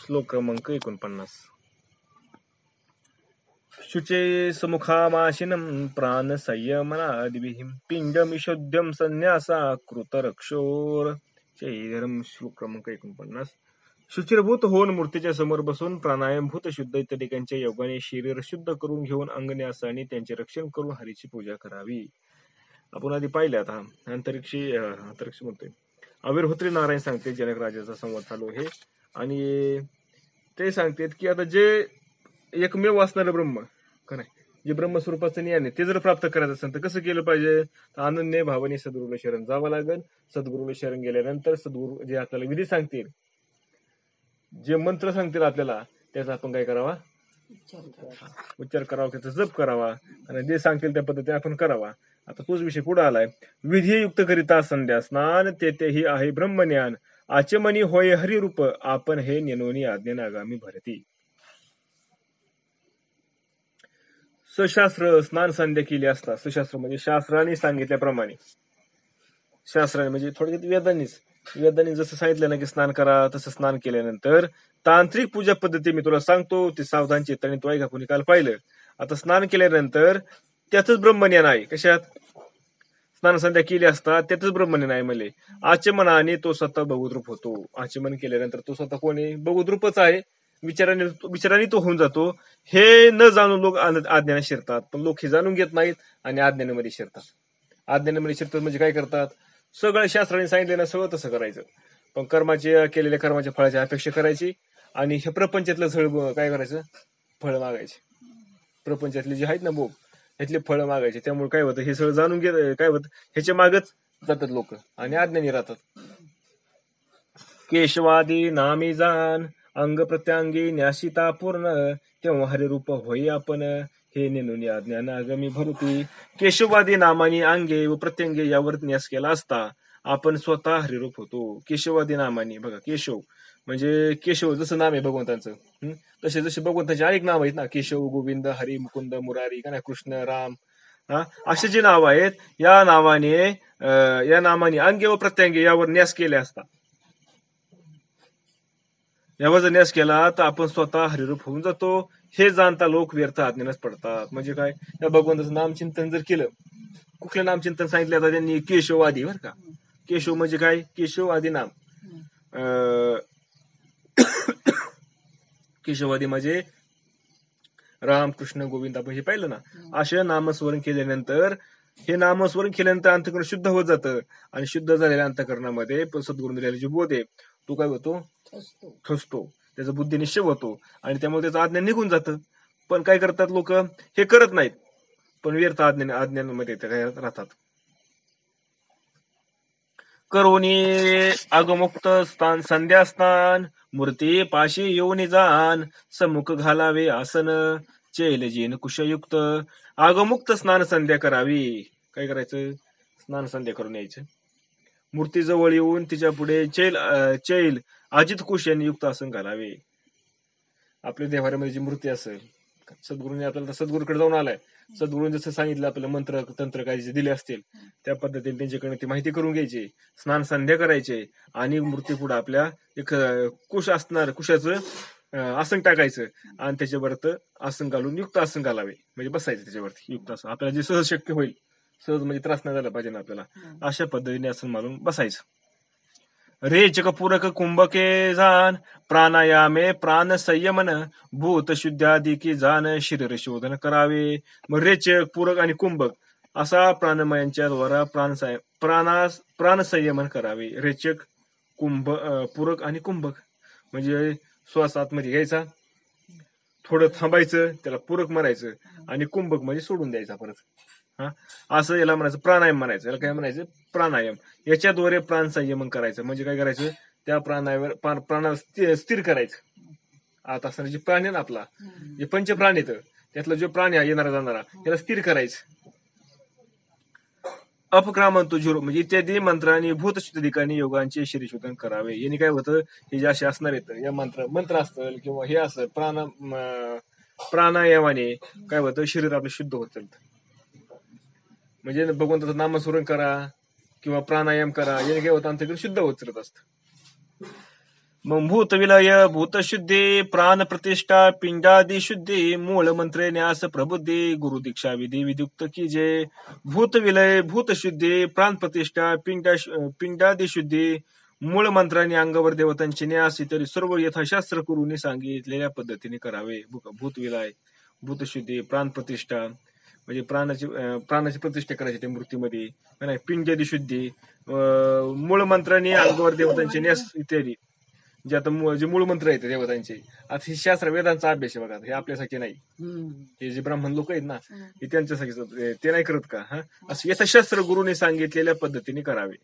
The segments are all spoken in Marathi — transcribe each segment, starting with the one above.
श्लोक क्रमांक 49. शुचे समुखामाशिनं प्राण संयमनादिभिः पिंडमिशोद्यम संन्यासा कृतरक्षोर. धर्म. श्लोक क्रमांक 49. शुचिरभूत होऊन मूर्तीच्या समोर बसून प्राणायामभूत शुद्ध इत्यादिकांच्या योगाने शरीर शुद्ध करून घेऊन अंगन्यासाने त्यांचे रक्षण करून हरीची पूजा करावी. आपण आधी पाहिलं आता अंतरिक्ष म्हणतोय. अविर्होत्री नारायण सांगते जनक राजाचा संवाद चालू आहे आणि ते सांगतात की आता जे एकमेव असणारं ब्रह्म का नाही, जे ब्रह्मस्वरूपाचं ज्ञान आहे ते जर प्राप्त करायचं असेल तर कसं केलं पाहिजे, तर अनन्य भावाने सद्गुरूला शरण जावं लागेल. सद्गुरूला शरण गेल्यानंतर सद्गुरू जे आपल्याला विधी सांगतील, जे मंत्र सांगतील आपल्याला, त्याचा आपण काय करावा, उच्चार करावा, त्याचा जप करावा आणि जे सांगतील त्या पद्धतीने आपण करावा. आता तोच विषय पुढे आलाय. विधियुक्त करिता संध्या स्नान तेही आहे ब्रह्मज्ञान आचमनी होय हरिरूप आपण हे नेनोनी आज्ञानागामी भरती. सशास्त्र स्नान संध्या केली असता. सशास्त्र म्हणजे शास्त्राने सांगितल्याप्रमाणे, शास्त्राने म्हणजे थोडक्यात वेदांनी जसं सांगितलं ना की स्नान करा, तसं स्नान केल्यानंतर तांत्रिक पूजा पद्धती मी तुला सांगतो, ती सावधान चेतनी तो ऐका, कोणी काल पाहिलं. आता स्नान केल्यानंतर त्यातच ब्रह्मज्ञान आहे. कशात? स्नान संध्या केली असता त्यातच ब्रह्मज्ञान आहे. म्हणजे आचमनाने तो स्वतः भगवद्रूप होतो. आचमन केल्यानंतर तो स्वतः कोणी भगवद्रूपच आहे. विचाराने तो होऊन जातो. हे न जाणून लोक अज्ञानात शिरतात, पण लोक हे जाणून घेत नाहीत आणि अज्ञानामध्ये शिरतात. अज्ञानामध्ये शिरतात म्हणजे काय करतात, सगळं शास्त्राने सांगितलं ना सगळं तसं करायचं, पण केलेल्या कर्माच्या फळाची अपेक्षा करायची आणि हे प्रपंचातलं सगळं काय करायचं, फळ मागायचे. प्रपंचातले जे आहेत ना भोग, ह्यातले फळ मागायचे. त्यामुळे काय होतं, हे सगळं जाणून घेत काय होतं, ह्याच्या मागच जातात लोक आणि अज्ञानी राहतात. केशवादी नामी जाण अंग प्रत्यांगी न्यासिता पूर्ण तेव्हा हरिरूप होई आपण हे नेनून ज्ञान आगमी भरती. केशववादी नामानी अंगे व प्रत्यंगे यावर न्यास केला असता आपण स्वतः हरिरूप होतो. केशववादी नामानी, बघा केशव म्हणजे केशव जसं नाम आहे भगवंतांचं, तसे जसे भगवंतांचे अनेक नाव आहेत ना, केशव, गोविंद, हरी, मुकुंद, मुरारी, का नाही, कृष्ण, राम, असे जे नाव आहेत, या नामाने अंगे व प्रत्यंगे यावर न्यास केले असता, यावर जर न्यास केला तर आपण स्वतः हरिरूप होऊन जातो. हे जाणता लोक व्यर्थ अज्ञानात पडतात. म्हणजे काय, त्या भगवंताचं नामचिंतन जर केलं, कुठलं नामचिंतन सांगितलं आता त्यांनी, केशववादी, बरं का. केशव म्हणजे काय, केशववादी नाम. केशववादी म्हणजे राम, कृष्ण, गोविंद, आपण हे पाहिलं ना. असे नामस्मरण केल्यानंतर, हे नामस्मरण केल्यानंतर अंतःकरण शुद्ध होत जातं आणि शुद्ध झालेल्या अंतःकरणामध्ये सद्गुरूने दिलेला जो बोध आहे तो काय होतो, ठसतो. त्याचा बुद्धी निश्चय होतो आणि त्यामुळे त्याचं अज्ञान निघून जातं. पण काय करतात लोक, हे करत नाहीत, पण व्यर्थ अज्ञानामध्ये काय राहतात. करोनी अगमुक्त स्थान संध्या स्नान मूर्ती पाशी येऊन जाण समुख घालावे आसन चैलजीन कुशयुक्त. अगमुक्त स्नान संध्या करावी. काय करायचं, स्नान संध्या करून यायचं. मूर्ती जवळ येऊन तिच्या पुढे चैल अजित कुश यांनी युक्त आसन घालावे. आपल्या देवाऱ्यामध्ये जी मूर्ती असेल, सद्गुरूने आपल्याला सद्गुरूकडे जाऊन आलाय, सद्गुरूने जसं सांगितलं आपल्याला मंत्र तंत्र काय जे दिले असतील त्या पद्धतीने त्यांच्याकडे ती माहिती करून घ्यायची, स्नान संध्या करायचे आणि मूर्ती पुढे आपल्या एक कुश असणार, कुशाचं आसन टाकायचं आणि त्याच्यावरती आसन घालून युक्त आसन घालावे, म्हणजे बसायचं त्याच्यावरती युक्त आसन. आपल्याला जे सहज शक्य होईल, सहज म्हणजे त्रास नाही झाला पाहिजे ना आपल्याला, अशा पद्धतीने आसन मारून बसायचं. रेचक पूरक कुंभके जाण प्राणायामे प्राण संयमन भूत शुद्धादी की जाण शरीर शोधन करावे. मग रेचक, पूरक आणि कुंभक असा प्राणमयांच्या द्वारा प्राण संयमन करावे. रेचक, पूरक आणि कुंभक म्हणजे श्वास आतमध्ये घ्यायचा, थोडं थांबायचं, त्याला पूरक म्हणायचं, आणि कुंभक म्हणजे सोडून द्यायचा परत. असं याला म्हणायचं प्राणायाम म्हणायचं. याला काय म्हणायचं, प्राणायाम. याच्याद्वारे प्राण संयमन करायचं. म्हणजे काय करायचं, त्या प्राणाला स्थिर करायचं. आता असणारे जे प्राणी ना, आपला जे पंचप्राण येतं त्यातला जो प्राणी येणारा जाणारा, त्याला स्थिर करायचं. अपक्रामंतो झिरो म्हणजे इत्यादी मंत्रांनी भूत शुद्धीकानी योगांचे शरीरशोधन करावे. यांनी काय होतं, हे जे असे असणार आहेत या मंत्र असतील किंवा हे असत प्राणायामाने काय होतं, शरीर आपलं शुद्ध होत चालतं. म्हणजे भगवंताचं नामस्मरण करा किंवा प्राणायाम करा, याने काय होतं, अंतर्गत शुद्ध होत चालत असतं. मग भूतविलय भूतशुद्धी प्राण प्रतिष्ठा पिंडादी शुद्धी मूळ मंत्रे न्यास प्रबुद्धी गुरु दीक्षा विधी विद्युक्त कीजे. भूतविलय भूतशुद्धी प्राण प्रतिष्ठा पिंडादी शुद्धी मूळ मंत्रांनी अंगावर देवतांचे न्यास इत्यादी सर्व यथाशास्त्र गुरूंनी सांगितलेल्या पद्धतीने करावे. भूतविलय भूतशुद्धी प्राण प्रतिष्ठा म्हणजे प्राणाची प्रतिष्ठा करायची त्या मूर्तीमध्ये. पिंडादी शुद्धी मूळ मंत्रांनी अंगावर देवतांचे न्यास इत्यादी जे आता जे मूळ मंत्र आहेत देवतांचे. आता हे शास्त्र वेदांचा अभ्यास आहे बघा, हे आपल्यासाठी नाही. हे जे ब्राह्मण लोक आहेत ना हे त्यांच्यासाठी, ते नाही करत का? असं यथाशास्त्र गुरुने सांगितलेल्या पद्धतीने करावे.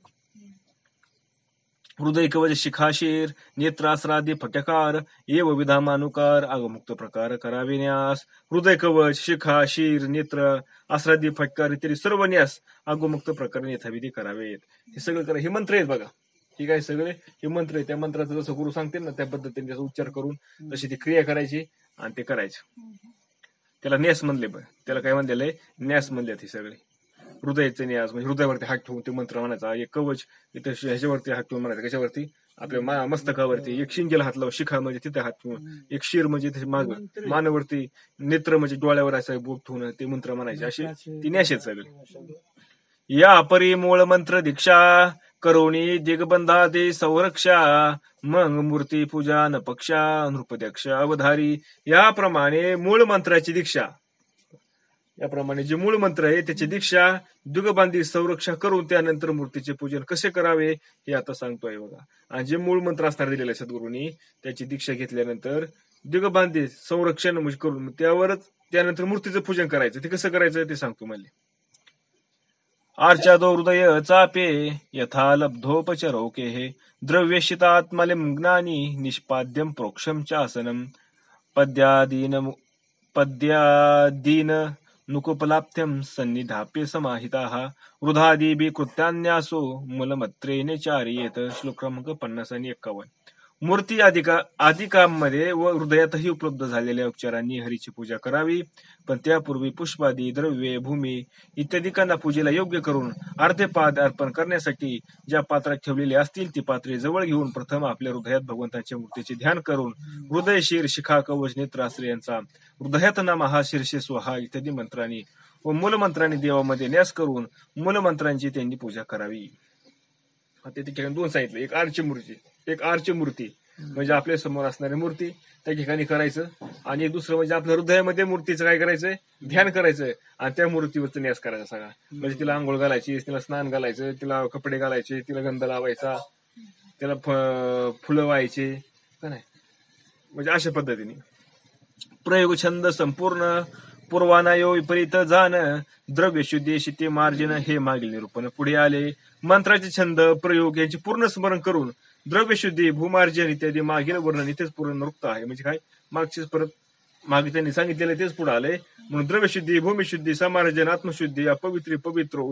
हृदय कवच शिखाशीर नेत्रास्रादी फटकार एव विधामानुकार आगमुक्त प्रकार करावे न्यास. हृदय कवच शिखा शीर नेत्र आस्रादी फटकार इत्यादी सर्व न्यास आगमुक्त प्रकारे यथाविधी करावेत. हे सगळं करा. हे मंत्र आहेत बघा, ठीक आहे, सगळे हे मंत्र आहे. त्या मंत्राचं जसं गुरु सांगतील ना त्या पद्धतीने त्याचा उच्चार करून तशी ती क्रिया करायची आणि ते करायचं. त्याला न्यास म्हणले, त्याला काय म्हणलेलं आहे? न्यास म्हणले. हे सगळे हृदयाचे न्यास म्हणजे हृदयावरती हात ठेवून ते मंत्र म्हणायचा. एक कवच इथं ह्याच्यावरती हात ठेवून म्हणायचं. कशावरती? आपल्या मस्तकावरती. एक शिंगेला हात लावून शिखा म्हणजे तिथे हात ठेवून. एक शिर म्हणजे माग मानावरती. नेत्र म्हणजे डोळ्यावर असं बोट ठेवून ते मंत्र म्हणायचे. असे ती न्यास आहेत सगळे. या परी मूळ मंत्र दीक्षा करोणी दिग्बंधादी संरक्षा मग मूर्ती पूजा न पक्षा नृपदक्ष अवधारी. याप्रमाणे मूळ मंत्राची दीक्षा, याप्रमाणे जे मूळ मंत्र आहे त्याची दीक्षा दिग्बंधी संरक्षा करून त्यानंतर मूर्तीचे पूजन कसे करावे हे आता सांगतोय बघा. आणि जे मूळ मंत्र असणार दिलेले सद्गुरूंनी त्याची दीक्षा घेतल्यानंतर दिग्बंधी संरक्षण करून त्यानंतर मूर्तीचं पूजन करायचं. ते कसं करायचं ते सांगतो मला. आर्चादो हृदय चापे यथा लब्धोपचरोके हे द्रव्यशितात्मलिम ज्ञानी निष्पाद्यम प्रोक्षम चासनम पद्यादीन नुकुपलाप्त्यम सन्निधाप्य समाहिताः वृधादिभि कृत्यान्यासो मूलमत्रेने चार्येत. श्लोक क्रमांक 50 आणि 51. मूर्ती आदिकामध्ये व हृदयातही उपलब्ध झालेल्या उपचारांनी हरीची पूजा करावी. पण त्यापूर्वी पुष्पादी द्रव्ये भूमी इत्यादिकांना पूजेला योग्य करून अर्धेपाद अर्पण करण्यासाठी ज्या पात्रात ठेवलेली असतील ती पात्रे जवळ घेऊन प्रथम आपल्या हृदयात भगवंताच्या मूर्तीचे ध्यान करून हृदय शीर शिखा कवच नेत्राश्रय यांचा हृदयात नमः शीर्षे स्वाहा इत्यादी मंत्रांनी व मूलमंत्रांनी देवामध्ये न्यास करून मूलमंत्रांची त्यांनी पूजा करावी. आता त्या ठिकाणी दोन सांगितलं, एक आरची मूर्ती म्हणजे आपल्या समोर असणारी मूर्ती त्या ठिकाणी करायचं, आणि दुसरं म्हणजे आपल्या हृदयामध्ये मूर्तीचं काय करायचंय? ध्यान करायचं आणि त्या मूर्तीवरचा न्यास करायचा सगळा. म्हणजे तिला आंघोळ घालायची, तिला स्नान घालायचं, तिला कपडे घालायचे, तिला गंध लावायचा, त्याला फुलं व्हायचे का नाही, म्हणजे अशा पद्धतीने. प्रयोग छंद संपूर्ण पूर्वानायो विपरीत जाण द्रव्य शुद्धी शिती मार्जिन हे मागील निरूपण पुढे आले. मंत्राचे छंद प्रयोग यांचे पूर्ण स्मरण करून द्रव्यशुद्धी भूमार्जन इत्यादी मागील वर्णन इथेच पूर्ण रुक्त आहे. म्हणजे काय मागचेच परत मागे त्यांनी सांगितलेलं तेच पुढे आले. म्हणून द्रव्यशुद्धी भूमिशुद्धी समार्जन आत्मशुद्धी अपवित्री पवित्र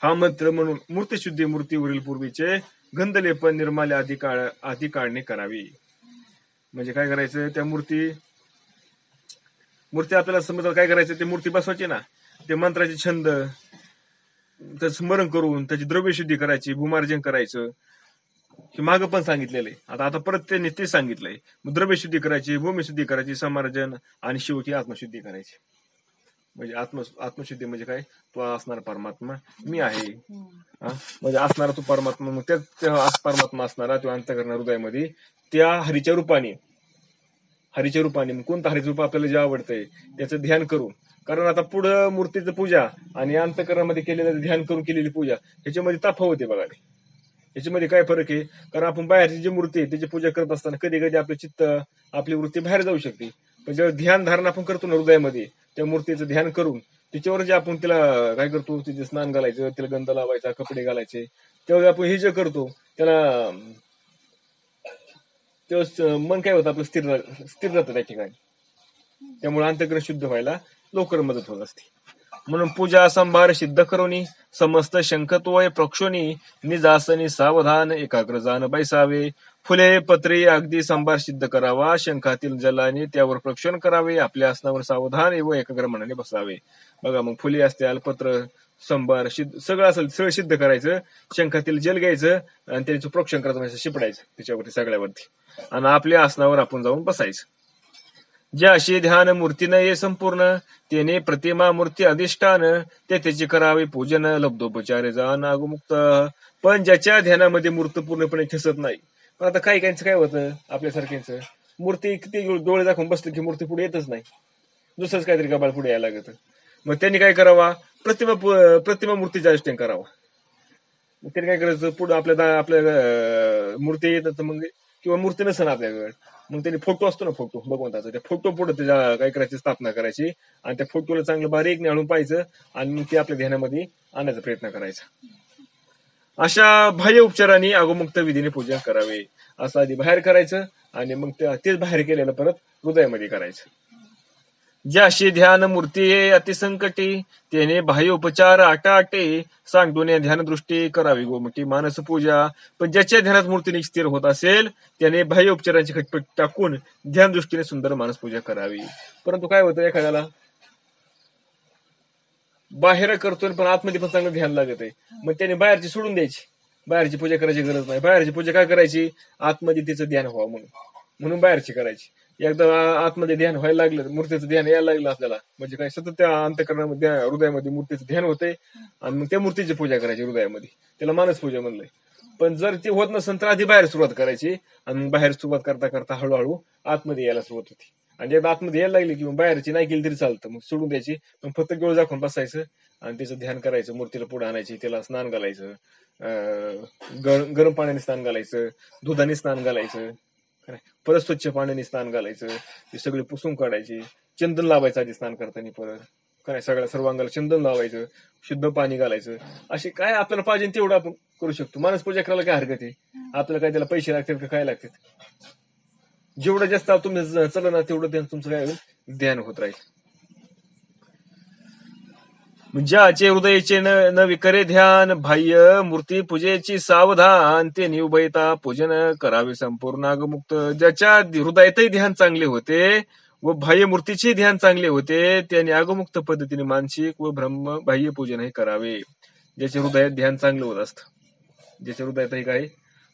हा मंत्र म्हणून मूर्तिशुद्धी मूर्तीवरील पूर्वीचे गंधलेपन निर्माल्य आधी काढणे करावी. म्हणजे काय करायचं? त्या मूर्ती आपल्याला समजा काय करायचं? ते मूर्ती बसवायची ना, ते मंत्राचे छंद त्याचं स्मरण करून त्याची द्रव्यशुद्धी करायची, भूमार्जन करायचं, हे मागं पण सांगितलेलं आहे. आता परत त्यांनी ते सांगितलंय. द्रव्यशुद्धी करायची, भूमिशुद्धी करायची, समार्जन आणि शेवटी आत्मशुद्धी करायची. म्हणजे आत्मशुद्धी म्हणजे काय? तो असणारा परमात्मा मी आहे. म्हणजे असणारा तो परमात्मा, मग त्या परमात्मा असणारा तो अंतःकरण हृदयामध्ये त्या हरीच्या रूपाने मग कोणतं हरीचं रूप आपल्याला जे आवडतंय त्याचं ध्यान करून. कारण आता पुढं मूर्तीचं पूजा आणि अंतःकरणामध्ये केलेलं ध्यान करून केलेली पूजा ह्याच्यामध्ये तफावत आहे बघा. याच्यामध्ये काय फरक आहे? कारण आपण बाहेरची जी मूर्ती आहे त्याची पूजा करत असताना कधी कधी आपलं चित्त आपली वृत्ती बाहेर जाऊ शकते. पण जेव्हा ध्यान धारणा आपण करतो ना हृदयामध्ये, त्या मूर्तीचं ध्यान करून त्याच्यावर जे आपण तिला काय करतो, तिचे स्नान घालायचं, तिला गंध लावायचा, कपडे घालायचे, तेव्हा आपण हे जे करतो त्याला तेव्हा मन काय होतं आपलं स्थिर राहतं त्या ठिकाणी. त्यामुळे अंतःकरण शुद्ध व्हायला लवकर मदत होत असते. म्हणून पूजा संभार सिद्ध करोनी समस्त शंखत्वय प्रक्षोनी निजासनी सावधान एकाग्र जान बैसावे. फुले पत्रे अगदी संभार सिद्ध करावा, शंखातील जलाने त्यावर प्रक्षोण करावे, आपल्या आसनावर सावधान व एकाग्र मनाने बसावे. बघा मग फुले असतील, पत्र संभार सगळं असेल सगळं सिद्ध करायचं. शंखातील जल घ्यायचं आणि त्यांचं प्रोक्षण करायचं, म्हणजे शिपडायचं त्याच्यावरती सगळ्यावरती, आणि आपल्या आसनावर आपण जाऊन बसायचं. ज्याशी ध्यान मूर्ती ये संपूर्ण, तेने प्रतिमा मूर्ती अधिष्ठान, ते त्याचे करावे पूजन, लब्धोपचारे जाण आगमुक्त. पण ज्याच्या ध्यानामध्ये मूर्त पूर्णपणे ठसत नाही. पण आता काही काहींचं काय होतं, आपल्यासारख्यांचं मूर्ती किती डोळे दाखवून बसलं की मूर्ती पुढे येतच नाही, दुसरंच काहीतरी कबाळ पुढे यायला लागत. मग त्यांनी काय करावा, प्रतिमा मूर्तीचा अधिष्ठान करावा. मग त्यांनी काय करायचं, पुढे आपल्या मूर्ती येत तर मग, किंवा मूर्ती नसेल आपल्याकडे, मग त्यांनी फोटो असतो ना, फोटो भगवंताचा, त्या फोटो पुढे त्याच्या काय करायची, स्थापना करायची, आणि त्या फोटोला चांगलं बारीक निहाळून पाहायचं, आणि मग ते आपल्या ध्यानामध्ये आणण्याचा प्रयत्न करायचा. अशा बाह्य उपचारांनी अगोमुक्त विधीने पूजन करावे. असं आधी बाहेर करायचं, आणि मग तेच बाहेर केलेलं परत हृदयामध्ये करायचं. ज्याशी ध्यान मूर्ती अतिसंकटी, त्याने बाह्य उपचार आटाटे, सांगून ध्यानदृष्टी करावी गोमटी मानस पूजा. पण ज्याच्या ध्यानात मूर्ती स्थिर होत असेल, त्याने बाह्य उपचारांची खटपट टाकून ध्यान दृष्टीने सुंदर मानस पूजा करावी. परंतु काय होतं, एखाद्याला बाहेर करतोय पण आतमध्ये पण चांगलं ध्यान लागत आहे, मग त्याने बाहेरची सोडून द्यायची, बाहेरची पूजा करायची गरज नाही. बाहेरची पूजा काय करायची, आतमध्ये तिचं ध्यान व्हावं म्हणून बाहेरची करायची. एकदा आतमध्ये ध्यान व्हायला लागलं, मूर्तीचं ध्यान यायला लागलं आपल्याला, म्हणजे काय सतत त्या अंतःकरणामध्ये हृदयामध्ये मूर्तीचं ध्यान होतंय, आणि मग त्या मूर्तीची पूजा करायची हृदयामध्ये, त्याला मानस पूजा म्हणलंय. पण जर ते होत नसेल तर आधी बाहेर सुरुवात करायची, आणि मग बाहेर सुरुवात करता करता हळूहळू आतमध्ये यायला सुरुवात होती. आणि एकदा आतमध्ये यायला लागली की मग बाहेरची नाही केली तरी चालतं, मग सोडून द्यायची, मग फक्त डोळे दाखवून बसायचं आणि त्याचं ध्यान करायचं. मूर्तीला पुढे आणायची, त्याला स्नान घालायचं, गरम पाण्याने स्नान घालायचं, दुधाने स्नान घालायचं, परत स्वच्छ पाण्याने स्नान घालायचं, ते सगळे पुसून काढायचे, चंदन लावायचं आधी स्नान करताना, परत काय सगळ्या सर्वांगाला चंदन लावायचं, शुद्ध पाणी घालायचं. असे काय आपल्याला पाहिजे तेवढं आपण करू शकतो. मानस पूजा करायला काय हरकत आहे, आपल्याला काय त्याला पैसे लागतात का, काय लागतात. जेवढं जास्त तुम्ही चला ना तेवढं तुमचं काय होईल, ध्यान होत राहील. ज्याचे हृदयाचे न विकरे ध्यान, बाह्य मूर्ती पूजेची सावधान, ते निवबैता पूजन करावे संपूर्ण आगमुक्त. ज्याच्या हृदयातही ध्यान चांगले होते व बाह्य मूर्तीचे ध्यान चांगले होते, त्याने आगमुक्त पद्धतीने मानसिक व ब्रह्म बाह्य पूजनही करावे. ज्याच्या हृदयात ध्यान चांगलं होत असतं, ज्याच्या हृदयातही काय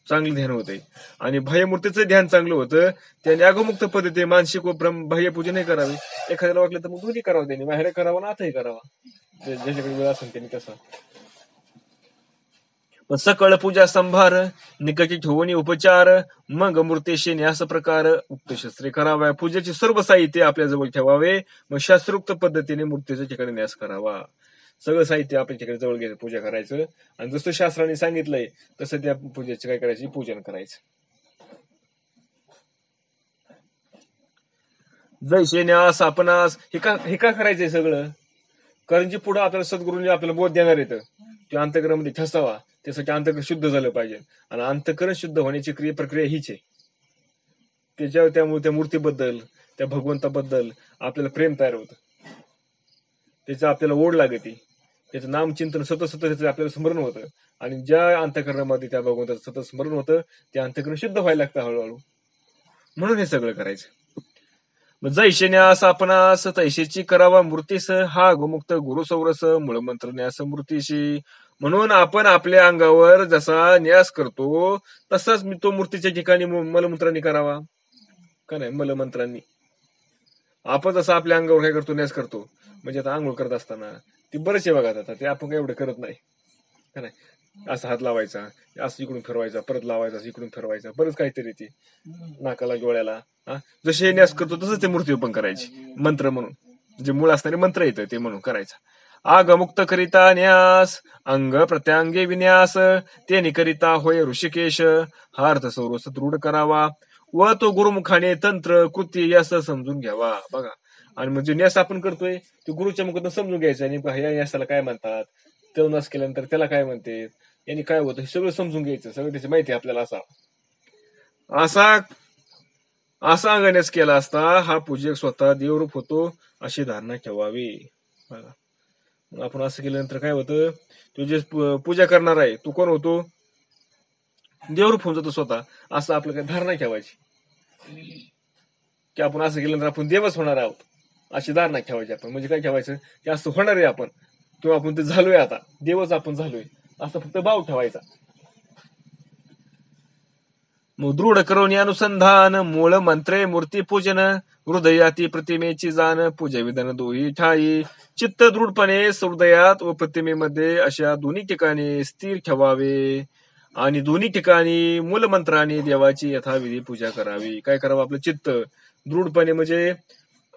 चांगलं ध्यान होतंय आणि बाह्य मूर्तीचं ध्यान चांगलं होतं, त्याने आगमुक्त पद्धतीने मानसिक व ब्रह्म बाह्य पूजनही करावे. एखाद्याला वाटलं तर मग दोन्ही करावं, त्यांनी बाहेर करावं ना आतही करावा, ज्याच्याकडे वेळ असेल त्यांनी तसा. पण सकळ पूजा संभार, निकटी ठेवणी उपचार, मग मूर्तीशी न्यास प्रकार, उक्त शस्त्रे कराव्या. पूजेचे सर्व साहित्य आपल्या जवळ ठेवावे, मग शास्त्रोक्त पद्धतीने मूर्तीच्या ठिकाणी न्यास करावा. सगळं साहित्य आपल्या ठिकाणी जवळ घ्यायचं, पूजा करायचं, आणि जसं शास्त्राने सांगितलंय तसं त्या पूजेचे काय करायचे, पूजन करायचं. जैसे न्यास आपणास, हे का करायचंय सगळं, कारण जी पुढे आपल्याला सद्गुरूंनी आपल्याला बोध देणार येतं, ते अंतकरणामध्ये ठसावा, त्यासाठी अंतकरण शुद्ध झालं पाहिजे. आणि अंतकरण शुद्ध होण्याची प्रक्रिया हीच आहे. त्यामुळे त्या मूर्तीबद्दल, त्या भगवंताबद्दल आपल्याला प्रेम तयार होतं, त्याचं आपल्याला ओढ लागते, त्याचं नामचिंतन सतत त्याचं आपल्याला स्मरण होतं, आणि ज्या अंतकरणामध्ये त्या भगवंताचं सतत स्मरण होतं, ते अंतकरण शुद्ध व्हायला लागतं हळूहळू. म्हणून हे सगळं करायचं. जैसे न्यास आपणास, तैसेची करावा मूर्तीस, हा गोमुक्त गुरु सौरस, मूळमंत्र न्यास मूर्तीशी. म्हणून आपण आपल्या अंगावर जसा न्यास करतो तसाच तो मूर्तीच्या ठिकाणी मलमूत्रांनी करावा, का नाही, मलमंत्रांनी. आपण जसं आपल्या अंगावर काय करतो, न्यास करतो, म्हणजे आता आंघोळ करत असताना ती बरेचसे बघा जातात, ते आपण काय एवढं करत नाही, का नाही. असा हात लावायचा, असं इकडून फिरवायचा, परत लावायचा, इकडून फिरवायचा, बरंच काहीतरी ते नाकाला डोळ्याला. जसे न्यास करतो तसंच ते मूर्ती पण करायची, मंत्र म्हणून, जे मूळ असणारे मंत्र येतं ते म्हणून करायचा. आगमुक्त करिता न्यास, अंग प्रत्यांगे विन्यास, ते निकरिता होय ऋषिकेश, हा अर्थ सर्वस दृढ करावा, व तो गुरुमुखाने तंत्र कृती यास समजून घ्यावा. बघा, आणि म्हणजे न्यास आपण करतोय ते गुरुच्या मुखातून समजून घ्यायचं, आणि या न्यासाला काय म्हणतात, तो न्यास केल्यानंतर त्याला काय म्हणते, यांनी काय होतं, हे सगळं समजून घ्यायचं, सगळं त्याची माहिती आपल्याला असा अंगन्यास केला असता हा पूजक स्वतः देवरूप होतो, अशी धारणा ठेवावी. बघा, आपण असं केल्यानंतर काय होतं, तो जे पूजा करणार आहे तो कोण होतो, देवरूप होऊन जातो स्वतः. असं आपलं काय धारणा ठेवायची की आपण असं केल्यानंतर आपण देवच होणार आहोत, अशी धारणा ठेवायची आपण. म्हणजे काय ठेवायचं की असं होणार आहे आपण, किंवा आपण ते झालोय, आता देवच आपण झालोय असं फक्त भाव ठेवायचा. मग दृढ करून अनुसंधान मूळ मंत्रे मूर्ती पूजन हृदयाती प्रतिमेची जाण पूजा विधान दोही ठाई चित्त दृढपणे हृदयात व प्रतिमेमध्ये अशा दोन्ही ठिकाणी स्थिर ठेवावे आणि दोन्ही ठिकाणी मूलमंत्राने देवाची यथाविधी पूजा करावी. काय करावं? आपलं चित्त दृढपणे म्हणजे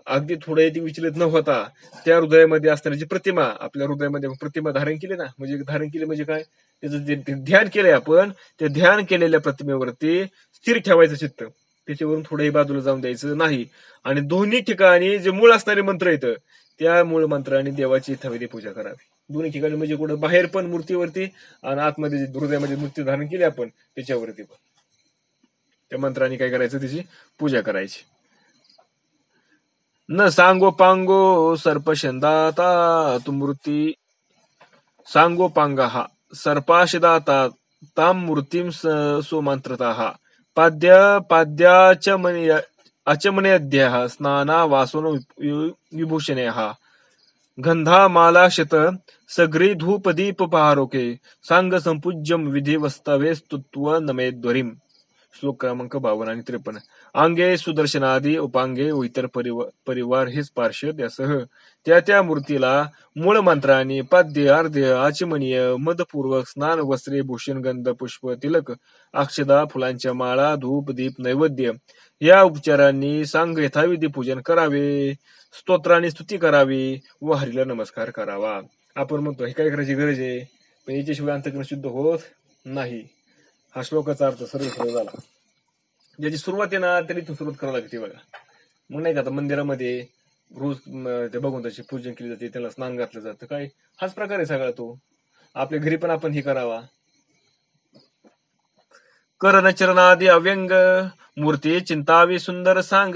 अगदी थोडं विचलित न होता त्या हृदयामध्ये असणारी जी प्रतिमा, आपल्या हृदयामध्ये प्रतिमा धारण केली ना, म्हणजे धारण केली म्हणजे काय, त्याचं जे ध्यान केलंय आपण, त्या ध्यान केलेल्या प्रतिमेवरती स्थिर ठेवायचं चित्त, त्याच्यावरून थोडंही बाजूला जाऊन द्यायचं नाही. आणि दोन्ही ठिकाणी जे मूळ असणारे मंत्र येतं त्या मूळ मंत्राने देवाची यथाविधी पूजा करावी. दोन्ही ठिकाणी म्हणजे कुठं बाहेर पण मूर्तीवरती आणि आतमध्ये हृदयामध्ये मूर्ती धारण केली आपण त्याच्यावरती पण त्या मंत्राने काय करायचं, त्याची पूजा करायची. न सांगो पांगो सर्पशंदाता तू मूर्ती सांगो पांगा हा सर्पाशदाता ताम मूर्तीम सुमंत्रता पाद्य अचमनेद्य स्नाना वासोन विभूषणे गंधा माला शत सगरी धूप दीप पहारोके सांग संपूज्यम विधी वस्तवे स्तुत्व नमेद्वरीम. श्लोक क्रमांक 52 आणि 53. अंगे सुदर्शनादी उपांगे व इतर परिवार हेच पार्षद यासह त्या त्या मूर्तीला मूळ मंत्रांनी पाद्य अर्ध्य आचमनीय मदपूर्वक स्नान वस्त्रे भूषण गंध पुष्प तिलक अक्षदा फुलांच्या माळा धूप दीप नैवेद्य या उपचारांनी सांग यथाविधी पूजन करावे, स्तोत्राने स्तुती करावी व हरीला नमस्कार करावा. आपण म्हणतो हे काय करायची गरज आहे, पण याच्याशिवाय अंतःकरण शुद्ध होत नाही. हा श्लोकाचा अर्थ सर्व झाला. ज्याची सुरुवात आहे ना तरी इथून सुरुवात करावी लागते बघा. मग नाही का आता मंदिरामध्ये रोज त्या भगवंताची पूजन केली जाते, त्याला स्नान घातलं जातं, काय हाच प्रकार आहे सगळा तो. आपल्या घरी पण आपण हे करावा. करण चरणादी अव्यंग मूर्ती चिंतावी सुंदर सांग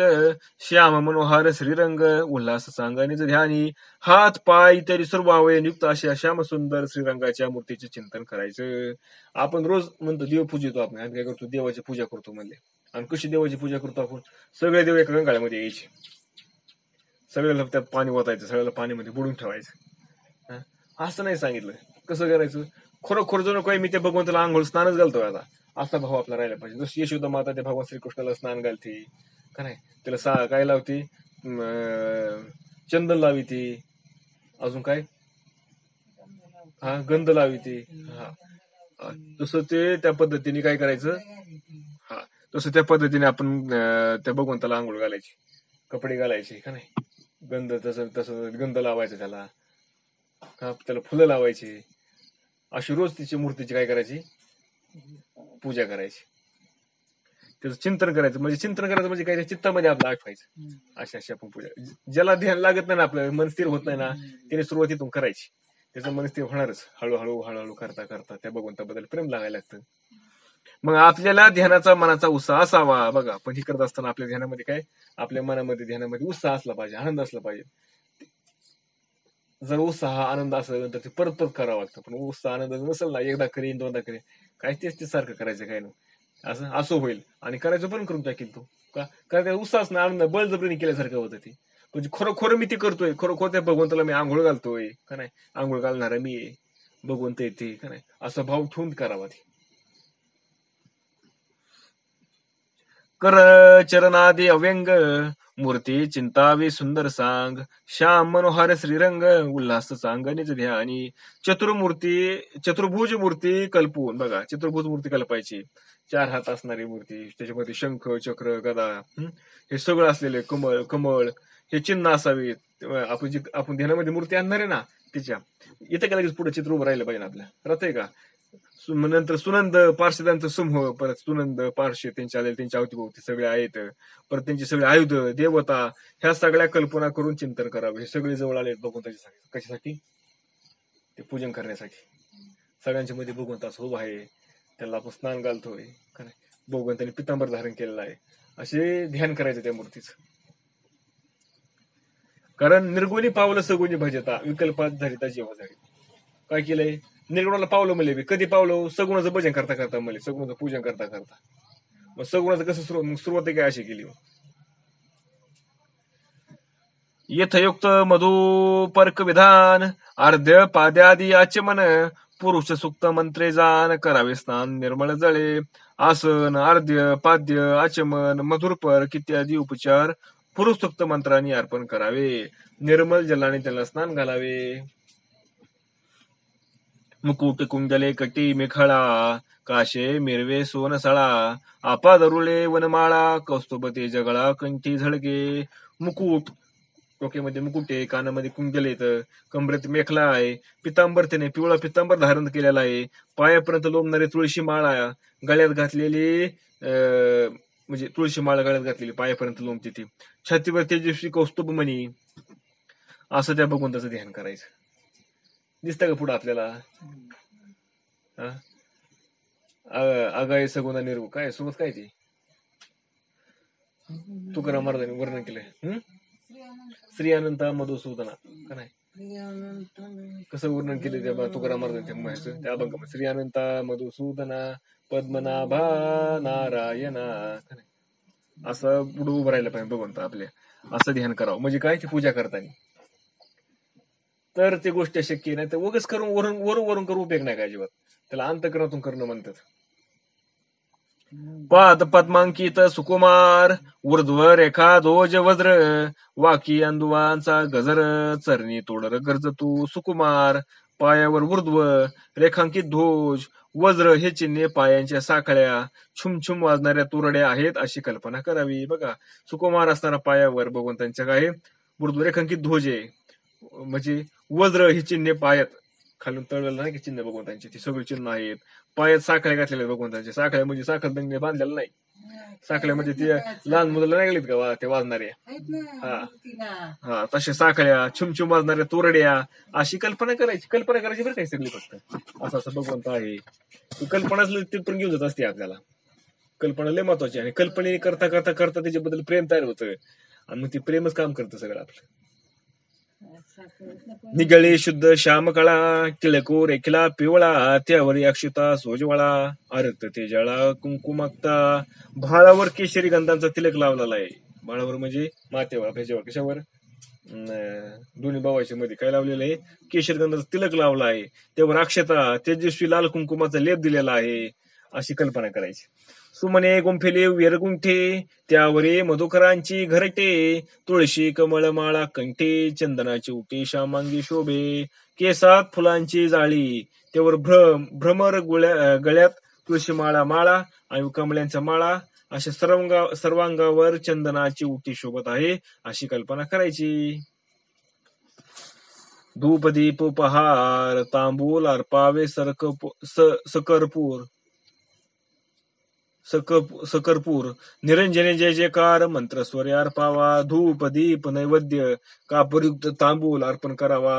श्याम मनोहर श्रीरंग उल्हास सांगणे ध्यानी हात पाय इत्यादी सर्व अवयवयुक्त अशा श्याम सुंदर श्रीरंगाच्या मूर्तीचे चिंतन करायचं. आपण रोज म्हणतो देव पूजितो, आपण काय करतो, देवाची पूजा करतो म्हणले. आणि कशी देवाची पूजा करतो आपण, सगळे देव एका गंगाळ्यामध्ये यायचे, सगळ्याला त्यात पाणी ओतायचं, सगळ्याला पाणीमध्ये बुडून ठेवायचं. असं नाही सांगितलं. कसं करायचं, खरोखर जो नको मी त्या भगवंताला आंघोळ स्नानच घालतोय आता असा भाव आपला राहिला पाहिजे. जशी यशोदा माता त्या भगवान श्रीकृष्णाला स्नान घालते का नाही, त्याला काय लावते, चंदन लावी ती, अजून काय गंध लावी ती. तसं ते त्या पद्धतीने काय करायचं, तसं त्या पद्धतीने आपण त्या भगवंताला आंघोळ घालायची, कपडे घालायचे का नाही, गंध तसं गंध लावायचं त्याला, त्याला फुलं लावायची, अशी रोज तिची मूर्तीची काय करायची, पूजा करायची, त्याचं चिंतन करायचं. म्हणजे चिंतन करायचं म्हणजे काय, चित्तामध्ये आपलं आठवायचं. अशी आपण पूजा, ज्याला ध्यान लागत नाही ना, आपलं मन स्थिर होत नाही ना, त्याने सुरुवातीतून करायची, त्याचं मन स्थिर होणारच. हळूहळू हळूहळू करता करता त्या भगवंताबद्दल प्रेम लागायला लागतं. मग आपल्याला ध्यानाचा मनाचा उत्साह असावा बघा. पण हे करत असताना आपल्या ध्यानामध्ये काय, आपल्या मनामध्ये ध्यानामध्ये उत्साह असला पाहिजे, आनंद असला पाहिजे. जर उत्साह आनंद असेल तर ते परत परत करावं लागतं. पण उत्साह आनंद नसेल ना, एकदा करेन दोनदा करेन, काय तेच सारखं करायचं काय नाही, असं होईल. आणि करायचं पण करून टाकेल तो, का त्या उत्साहच नाही, आनंद बळजबरीने केल्यासारखं होतं ते. म्हणजे खरोखर मी ते करतोय, खरोखर त्या भगवंताला मी आंघोळ घालतोय का नाही, आंघोळ घालणारा मी आहे, भगवंत येते का नाही, असा भाव ठेवून करावा ते. कर चरणादी अव्यंग मूर्ती चिंतावी सुंदर सांग श्याम मनोहर श्रीरंग उल्हास सांगणेच ध्यानी. चतुर्भुज मूर्ती कल्पून बघा, चतुर्भुज मूर्ती कल्पायची, 4 हात असणारी मूर्ती, त्याच्यामध्ये शंख चक्र गदा हे सगळं असलेले, कमळ हे चिन्ह असावीत. आपण ध्यानामध्ये मूर्ती आणणार आहे ना, त्याच्या इथे का लगेच पुढे चित्र उभं राहिलं पाहिजे आपल्या, रथ आहे का. नंतर सुनंद पार्षदांचं समूह, परत सुनंद पार्षद त्यांच्या आलेले, त्यांच्या अवतीभोवती सगळे आहेत, परत त्यांची सगळे आयुध देवता, ह्या सगळ्या कल्पना करून चिंतन करावे. हे सगळे जवळ आले भगवंताच्या, कशासाठी, ते पूजन करण्यासाठी. सगळ्यांच्या मध्ये भगवंत असं उभा आहे, त्याला आपण स्नान घालतोय का नाही, भगवंताने पितांबर धारण केलेलं आहे, असे ध्यान करायचं त्या मूर्तीचं. कारण निर्गुणी पावलं सगुणी भजता विकल्पात धरिता जेव्हा झाली. काय केलंय, निर्गुणाला पावलं म्हणले, कधी पावलं, सगुणाचं भजन करता करता म्हणले, सगुणाचं पूजन करता करता. मग सगुणाचं कसं सुरुवात काय अशी केली. यथयुक्त मधु पर्क विधान अर्ध्य पाद्यादी आचमन पुरुष सुक्त मंत्रे जान करावे स्नान निर्मळ जळे आसन अर्ध्य पाद्य आचमन मधुरपर्क इत्यादी उपचार पुरुष सुक्त मंत्रांनी अर्पण करावे. निर्मल जलाने त्याला स्नान घालावे. मुकुट कुंडले कटी मेखळा काशे मिरवे सोनसळा आपा दरुळे वनमाळा कौस्तुभते जगळा कंठी झळके. मुकुट डोक्यामध्ये मुकुट आहे, कानामध्ये कुंडल येतं, कमरेत मेखला आहे, पितांबर त्याने पिवळा पितांबर धारण केलेला आहे, पायापर्यंत लोंबणारी तुळशी माळा गळ्यात घातलेली म्हणजे तुळशी माळा गळ्यात घातलेली पायापर्यंत लोंबते ती, छातीवर तेजस्वी कौस्तुभ मणी, असं त्या बघून त्याचं ध्यान करायचं. दिसतं का पुढं आपल्याला? आगाय सगुणा निर्भू काय सोबत काय ते तुकाराम महाराजांनी वर्णन केलंय. श्री अनंत मधुसूदना का नाही, कसं वर्णन केलं त्या तुकाराम महाराजांच्या त्या अभंगामध्ये? श्री अनंत मधुसूदना पद्मनाभा नारायणा का नाही, असं पुढे उभं राहिलं पाहिजे भगवंत आपल्या, असं ध्यान करावं. म्हणजे काय, ती पूजा करताना तर ते गोष्टी शक्य नाही. तर उगच करून वरून करून उपयोग नाही का अजिबात. त्याला अंतकरणातून करणं म्हणतात. पाद पद्मांकित सुकुमार ऊर्ध्व रेखा ध्वज वज्र वाकी अंदुवांचा गजर चरणी तोडर गर्ज तू सुकुमार. पायावर ऊर्ध्व रेखांकित ध्वज वज्र हे चिन्हे पायांच्या साखळ्या छुमछुम वाजणाऱ्या तुरड्या आहेत अशी कल्पना करावी. बघा, सुकुमार असताना पायावर भगवंतांच्या काय ऊर्ध्व रेखांकित ध्वज आहे, म्हणजे वज्र ही चिन्हे पायात खालून तळलेलं नाही की चिन्ह भगवंतांची, ती सगळी चिन्ह आहेत. पायात साखळ्या घातलेल्या भगवंतांच्या, साखळ्या म्हणजे साखर दंगे बांधलेला नाही, साखळ्यामध्ये ते लहान मुलं नाही गेलीत का ते वाजणाऱ्या, हा तशा साखळ्या छुमछुम वाजणाऱ्या तुरड्या अशी कल्पना करायची बरं काय सगळी. फक्त असं असं भगवंत आहे, कल्पनाच तिथून घेऊन जात असते आपल्याला. कल्पना लय महत्वाची, आणि कल्पने करता करता करता त्याच्याबद्दल प्रेम तयार होतं, आणि मग ते प्रेमच काम करतं सगळं आपलं. निगळे शुद्ध श्यामकळा टिळको रेखला पिवळा त्यावर अक्षता सोजवळा अर्थ तेजळा कुंकुमाक्ता. भाळावर केशरी गंधांचा तिलक लावलेला आहे. भाळावर म्हणजे माथ्यावर, त्याच्यावर कशावर, दोन्ही भावाच्या मध्ये काय लावलेलं आहे, केशरी गंधाचा तिलक लावला आहे. त्यावर अक्षता तेजस्वी लाल कुंकुमाचा लेप दिलेला आहे, अशी कल्पना करायची. सुमने गुंफेले वेरगुंठे त्यावरे मधुकरांची घरटे तुळशी कमळमाळा कंठे चंदनाची उटी श्यामांगी शोभे. केसात फुलांची जाळी त्यावर भ्रमर गळ्यात तुळशी माळा आणि कमळ्यांचा माळा अशा सर्वांगावर चंदनाची उटी शोभत आहे अशी कल्पना करायची. धूप दीप उपहार तांबूल अर्पावे सकरपूर निरंजने जय जयकार मंत्र स्वर अर्पावा. धूप दीप नैवेद्य कापूरयुक्त तांबूल अर्पण करावा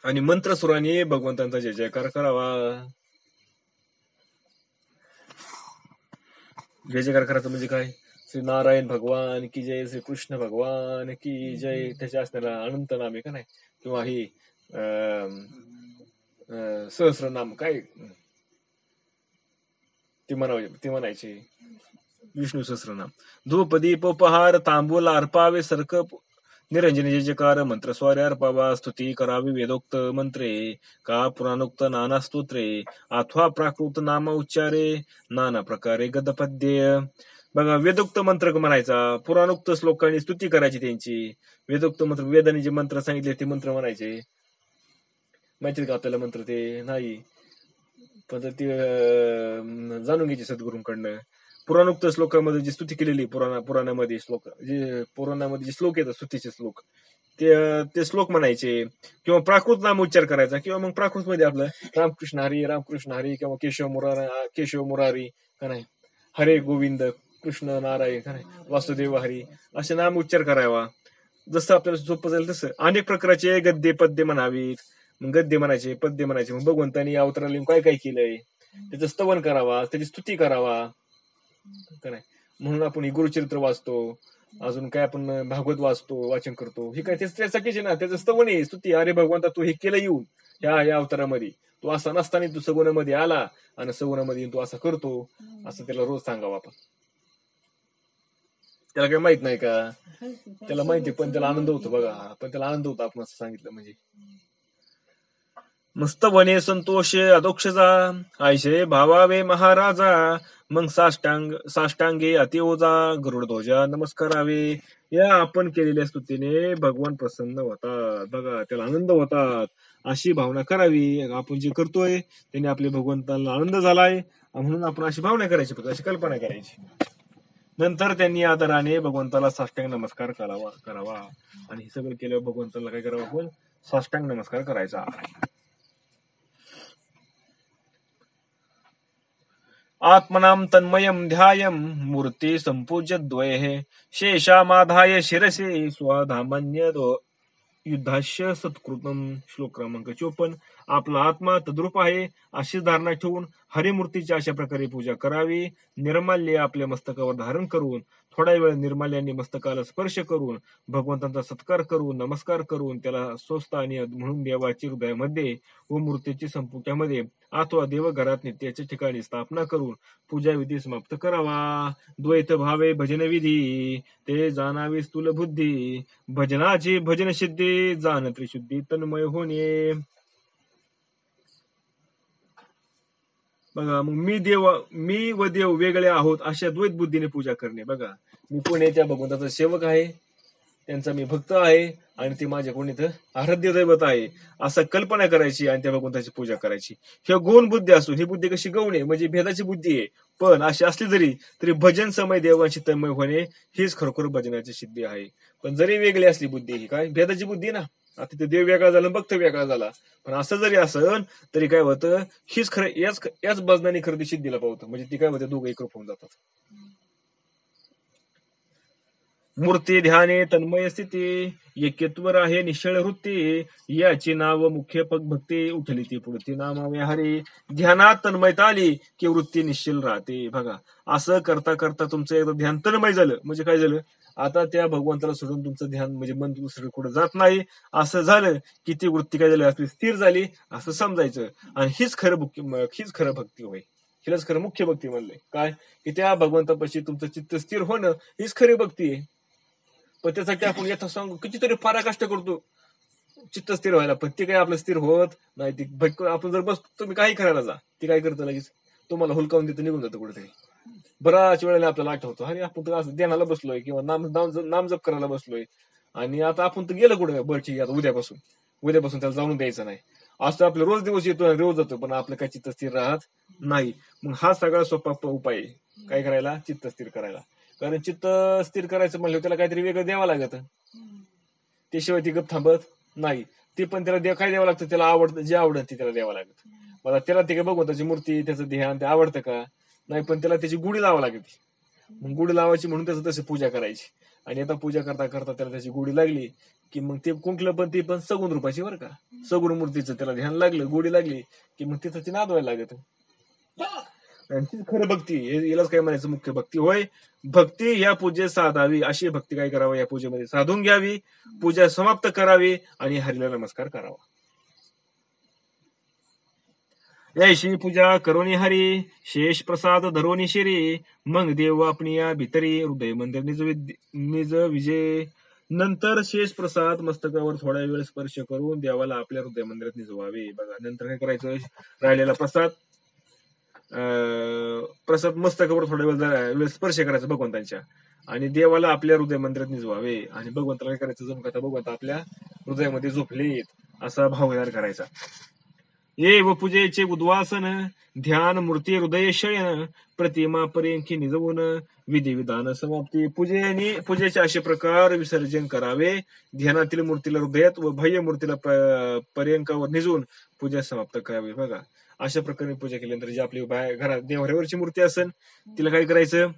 आणि मंत्रस्वराने भगवंतांचा जय जयकार करावा. जय जयकार करायचं म्हणजे काय, श्री नारायण भगवान की जय, श्री कृष्ण भगवान की जय, त्याच्या असणारा अनंत नामे का नाही, किंवा हे सहस्रनाम काय ते म्हणायचे विष्णू सहस्रनाम. धूप दीप उपहार तांबूल अर्पावे निरंजनी जय जयकार मंत्र स्वारे अर्पावा. स्तुती करावी वेदोक्त मंत्रे का पुराणोक्त नाना स्तोत्रे अथवा प्राकृत नाम उच्चारे नाना प्रकारे गदपद्य. बघा, वेदोक्त मंत्र म्हणायचा, पुराणोक्त श्लोकांनी स्तुती करायची त्यांची. वेदोक्त मंत्र, वेदाने जे मंत्र सांगितले ते मंत्र म्हणायचे. माहिती का आपल्याला मंत्र? ते नाही, पण ते जाणून घ्यायचे सद्गुरूंकडनं. पुराणोक्त श्लोकामध्ये जी स्तुती केलेली पुराणामध्ये जे श्लोक येतात स्तुतीचे श्लोक, ते श्लोक म्हणायचे, किंवा प्राकृत नाम उच्चार करायचा, किंवा मग प्राकृत मध्ये आपलं रामकृष्ण हरी किंवा केशव मुरारी का नाही, हरे गोविंद कृष्ण नारायण का नाही, वासुदेव हरी असे नाम उच्चार करावा. जसं आपल्याला सोपं जाईल तसं. अनेक प्रकारचे गद्य पद्य म्हणावीत. मग गद्य म्हणायचे, पद्य म्हणायचे. मग भगवंतांनी अवताराला काय काय केलंय त्याचं स्तवन करावा, त्याची स्तुती करावा का नाही. म्हणून आपण गुरुचरित्र वाचतो, अजून काय आपण भागवत वाचन करतो. हे काय त्यासाठीच ना, त्याचं स्तवन आहे, स्तुती. अरे भगवंता, तू हे केलं येऊन या अवतारामध्ये, तू असा नसताना तू सगुणामध्ये आला आणि सगुणामध्ये तू असं करतो, असं त्याला रोज सांगावं आपण. त्याला काही माहित नाही का? त्याला माहिती, पण त्याला आनंद होतो बघा. पण त्याला आनंद होतो आपण असं सांगितलं म्हणजे. मस्त बने संतोष अधोक्षजा, आयशे भावावे महाराजा. मग साष्टांगे अतिओजा, गरुडध्वजा नमस्कारावे. या आपण केलेल्या स्तुतीने भगवान प्रसन्न होतात बघा, त्याला आनंद होतात. अशी भावना करावी. आपण जे करतोय त्याने आपल्या भगवंताला आनंद झालाय, म्हणून आपण अशी भावना करायची, फक्त अशी कल्पना करायची. नंतर त्यांनी आदराने भगवंताला साष्टांग नमस्कार करावा. आणि हे सगळं केल्यावर भगवंताला काय करावं, आपण साष्टांग नमस्कार करायचा. आत्मनां तन्मयं ध्यायं मूर्ती संपूज्य द्वये, शेषामाधाय शिरसे स्वधामन्य युद्धाश्य सत्कृतम. श्लोक क्रमांक 54. आपला आत्मा तद्रूप आहे अशी धारणा ठेवून हरिमूर्तीची अशा प्रकारे पूजा करावी. निर्माल्य आपल्या मस्तकावर धारण करून थोडा वेळ निर्माल्यांनी मस्तकाला स्पर्श करून भगवंतांचा सत्कार करून नमस्कार करून त्याला स्वस्तानी म्हणून देवाची हृदयामध्ये व मूर्तीची संपुटामध्ये अथवा देवघरात नित्याच्या ठिकाणी स्थापना करून पूजा विधी समाप्त करावा. द्वैत भावे भजन विधी ते जाणावी स्थूल बुद्धी, भजनाची भजन सिद्धी जाण त्रिशुद्धी तन्मय होणे. बघा, मग मी व देव वेगळे आहोत अशा द्वैत बुद्धीने पूजा करणे. बघा, मी पुण्याच्या भगवंताचा सेवक आहे, त्यांचा मी भक्त आहे, आणि ते माझ्या कोण इथं आराध्य दैवत आहे असं कल्पना करायची आणि त्या भगवंताची पूजा करायची. हे गौण बुद्धी असून ही बुद्धी कशी गौण आहे, म्हणजे भेदाची बुद्धी आहे, पण अशी असली तरी भजन समय देवांशी तन्मय होणे हीच खरोखर भजनाची सिद्धी आहे. पण जरी वेगळी असली बुद्धी, ही काय भेदाची बुद्धी ना. आता ते देव वेगळा झाला, भक्त वेगळा झाला, पण असं जरी असन तरी काय होतं, हीच खरं याच भजनाने खरेदी सिद्धीला पावतं. म्हणजे ती काय होतं, दोघं एकरूप होऊन जातात. मूर्ती ध्याने तन्मय स्थिती, एकेत्वर आहे निश्चळ वृत्ती. याची नाव मुख्य पग भक्ती, उठली ती पुढती नामावे हरी. ध्यानात तन्मयता आली की वृत्ती निश्चल राहते. बघा, असं करता करता तुमचं एकदा ध्यान तन्मय झालं म्हणजे काय झालं, आता त्या भगवंताला सोडून तुमचं ध्यान म्हणजे मन दुसरं कुठं जात नाही. असं झालं की ती वृत्ती काय झाली, आपली स्थिर झाली असं समजायचं. आणि हीच खरं भक्ती होय. हिलाच खरं मुख्य भक्ती म्हणलंय. काय की त्या भगवंतापाशी तुमचं चित्त स्थिर होणं हीच खरी भक्ती आहे. पण त्यासाठी आपण यथा सांगू कितीतरी फार कष्ट करतो चित्त स्थिर व्हायला, पण ते काही आपलं स्थिर होत नाही. ती आपण जर बस तुम्ही काही करायला जा, ती काय करतं लगेच तुम्हाला हुलकावून देतं, निघून जातं कुठेतरी. बराच वेळेला आपल्याला आठवतो, अरे आपण तर असं ध्यानाला बसलोय किंवा नाम जप करायला बसलोय, आणि आता आपण तर गेलं कुठे, बरं आता उद्यापासून त्याला जाऊन द्यायचं नाही. असं आपलं रोज दिवस येतो, रोज जातो, पण आपलं काय चित्त स्थिर राहत नाही. मग हा सगळा सोपा उपाय आहे काय करायला, चित्त स्थिर करायला. कारण चित्त स्थिर करायचं म्हणलं त्याला काहीतरी वेगळं द्यावं लागतं, त्याशिवाय ती गप थांबत नाही. ते पण त्याला काय द्यावं लागतं, त्याला आवडतं, जे आवडतं ते त्याला द्यावं लागतं. मला त्याला ते काय भगवंताची मूर्ती त्याचं ध्यान ते आवडतं का नाही, पण त्याला त्याची गुढी लावावी लागते. मग गुढी लावायची म्हणून त्याचं तशी पूजा करायची. आणि आता पूजा करता करता त्याला त्याची गुढी लागली की मग ते कुंकलं, पण ती पण सगुण रूपाची बरं का, सगुण मूर्तीचं त्याला ध्यान लागलं, गुढी लागली की मग तिथं ती नादवायला लागत. खरं भक्ती, यालाच काय म्हणायचं, मुख्य भक्ती होय. भक्ती या पूजेत साधावी, अशी भक्ती काय करावं, या पूजेमध्ये साधून घ्यावी, पूजा समाप्त करावी आणि हरीला नमस्कार करावा. यायशी पूजा करोनी हरी, शेष प्रसाद धरोनी शिरी. मग देव आपणी या भितरी, हृदय मंदिर निज विजय. नंतर शेष प्रसाद मस्तकावर थोडा वेळ स्पर्श करून देवाला आपल्या हृदय मंदिरात निजवावे. बघा, नंतर काय करायचं, राहिलेला प्रसाद मस्तकावर थोडा वेळ स्पर्श करायचा भगवंतांच्या, आणि देवाला आपल्या हृदय मंदिरात निजवावे. आणि भगवंताला काय करायचं, जणू का भगवंत आपल्या हृदयामध्ये झोपलेत असा भाव तयार करायचा. ये व पूजेचे उद्वासन, ध्यान मूर्ती हृदय शयन, प्रतिमा पर्यंकी निजवून विधिविधान समाप्ती. पूजेचे असे प्रकार विसर्जन करावे. ध्यानातील मूर्तीला हृदयात व बाह्य मूर्तीला पर्यंकावर निजवून पूजा समाप्त करावी. बघा, अशा प्रकारे पूजा केल्यानंतर जी आपली घरात देवघरावरची मूर्ती असेल तिला काय करायचं,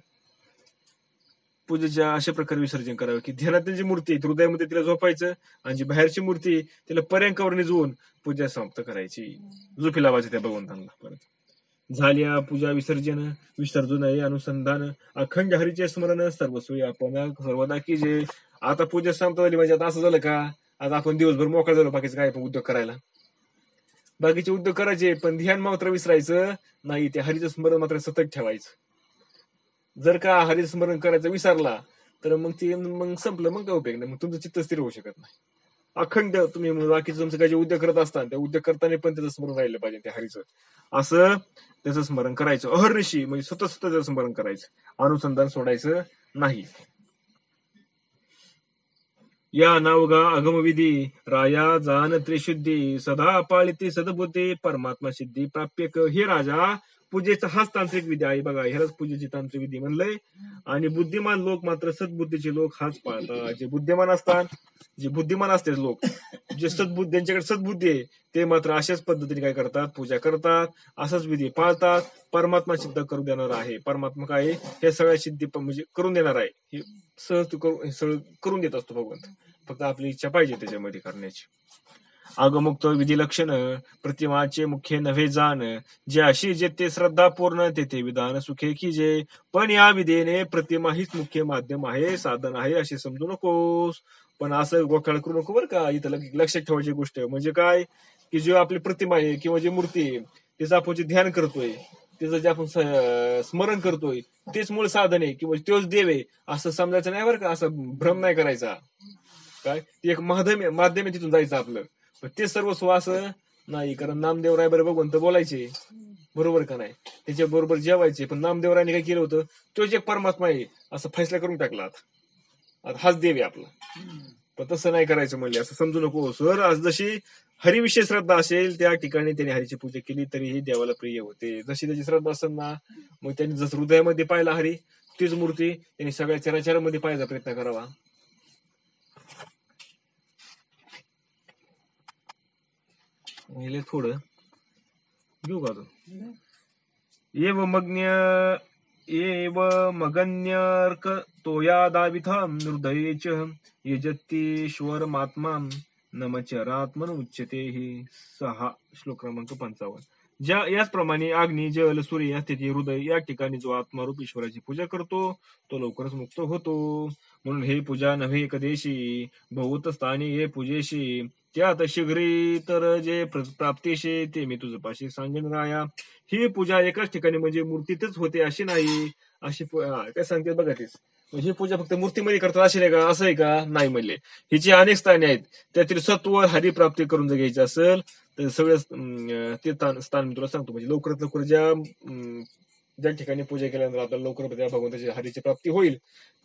पूजेच्या अशा प्रकारे विसर्जन करावे की ध्यानातील जी मूर्ती हृदयामध्ये तिला झोपायचं, आणि जी बाहेरची मूर्ती तिला पर्यंकावर निजवून पूजा समाप्त करायची, झोपी लावायची त्या भगवंतांना. परत झाल्या पूजा विसर्जन अनुसंधान, अखंड हरीचे स्मरण सर्वस्वी आपण सर्वदा की जे. आता पूजा समाप्त झाली म्हणजे आता असं झालं का, आता आपण दिवसभर मोकळा झालो बाकीचं काय उद्योग करायला, बाकीचे उद्योग करायचे, पण ध्यान मात्र विसरायचं नाही, ते हरीचं स्मरण मात्र सतत ठेवायचं. जर का हरिस्मरण करायचं विसरला तर मग ते मग संपलं, मग काय उपयोग नाही, मग तुमचं चित्त स्थिर होऊ शकत नाही. अखंड तुम्ही बाकीचं तुमचं काही जे उद्योग करत असताना त्या उद्योग करताना पण त्याचं स्मरण राहिलं पाहिजे त्या हरीचं, असं त्याचं स्मरण करायचं अहर्निशी, म्हणजे स्वतः त्याचं स्मरण करायचं, अनुसंधान सोडायचं नाही. या नावगा अगमविधी राया जान त्रिशुद्धी, सदा पाळिती सदबुद्धी परमात्मा सिद्धी प्राप्यक. हे राजा, पूजेचा हाच तांत्रिक विधी आहे बघा, ह्यालाच पूजेची तांत्रिक विधी म्हणलंय. आणि बुद्धिमान लोक मात्र सद्बुद्धीचे लोक हाच पाळतात. जे बुद्धिमान असतात, जे बुद्धिमान असते लोक, जे सद्बुद्धी, ज्यांच्याकडे सद्बुद्धी आहे, ते मात्र अशाच पद्धतीने काय करतात, पूजा करतात, असाच विधी पाळतात. परमात्मा सिद्ध करून देणार आहे. परमात्मा काय हे सगळ्या सिद्धी म्हणजे करून देणार आहे. हे सहज सगळं करून देत असतो भगवंत, फक्त आपली इच्छा पाहिजे त्याच्यामध्ये करण्याची. आगमुक्त विधी लक्षण प्रतिमाचे मुख्य नव्हे जाण, जे अशी जेथे श्रद्धा पूर्ण तेथे विधान सुखे कीजे. पण या विधीने प्रतिमा हीच मुख्य माध्यम आहे, साधन आहे असे समजू नकोस. पण असं गोखाळ करू नको बरं का. इथं लक्षात ठेवायची गोष्ट म्हणजे काय, की जो आपली प्रतिमा आहे किंवा जी मूर्ती आहे त्याचं आपण जे ध्यान करतोय, त्याचं जे आपण स्मरण करतोय, तेच मूळ साधन आहे किंवा तोच देव आहे असं समजायचं नाही बरं का. असं भ्रम नाही करायचा. काय ते एक माध्यम आहे तिथून जायचं आपलं, पण ते सर्वस्व असं नाही. कारण नामदेवराय बरोबर भगवंत बोलायचे, बरोबर का नाही, त्याच्या बरोबर जेवायचे, पण नामदेवरायने काय केलं होतं, तो जे परमात्मा आहे असं फैसला करून टाकला. आता हाच देव आहे आपला. पण तसं नाही करायचं म्हणले, असं समजू नको सर. आज जशी हरिविषयी श्रद्धा असेल त्या ठिकाणी त्यांनी हरीची पूजा केली तरीही देवाला प्रिय होते. जशी त्याची श्रद्धा असेल ना, मग त्यांनी जसं हृदयामध्ये पाहिला हरी, तीच मूर्ती त्यांनी सगळ्या चराचरामध्ये पाहायचा प्रयत्न करावा. थोडं घेऊ का एव मगन्यर्क तोयादाविथं हृदयेच यजतीश्वरमात्मा नमचरात्मन उच्यते. ही 6 श्लोक क्रमांक 55. याचप्रमाणे अग्नी, जल, सूर्य, स्थिती, हृदय या ठिकाणी जो आत्मारूप ईश्वराची पूजा करतो तो लवकरच मुक्त होतो. म्हणून हे पूजा नव्हे कदेशी, भौत स्थानी हे पूजेशी, त्यात शीघ्री तर जे प्राप्तीशी ते मी तुझं पाशी सांगेन राया. ही पूजा एकाच ठिकाणी म्हणजे मूर्तीतच होते अशी नाही. अशी काय सांगते बघा तेच, ही पूजा फक्त मूर्तीमध्ये करतात अशी नाही का, असं आहे का, नाही म्हणले. हिची अनेक स्थाने आहेत, त्यातील सत्व हरिप्राप्ती करून जर घ्यायची असेल तर सगळं ते स्थान मी तुला सांगतो. म्हणजे लवकरात लवकर ज्या ठिकाणी पूजा केल्यानंतर आपल्याला लवकर त्या भगवंताची हरीची प्राप्ती होईल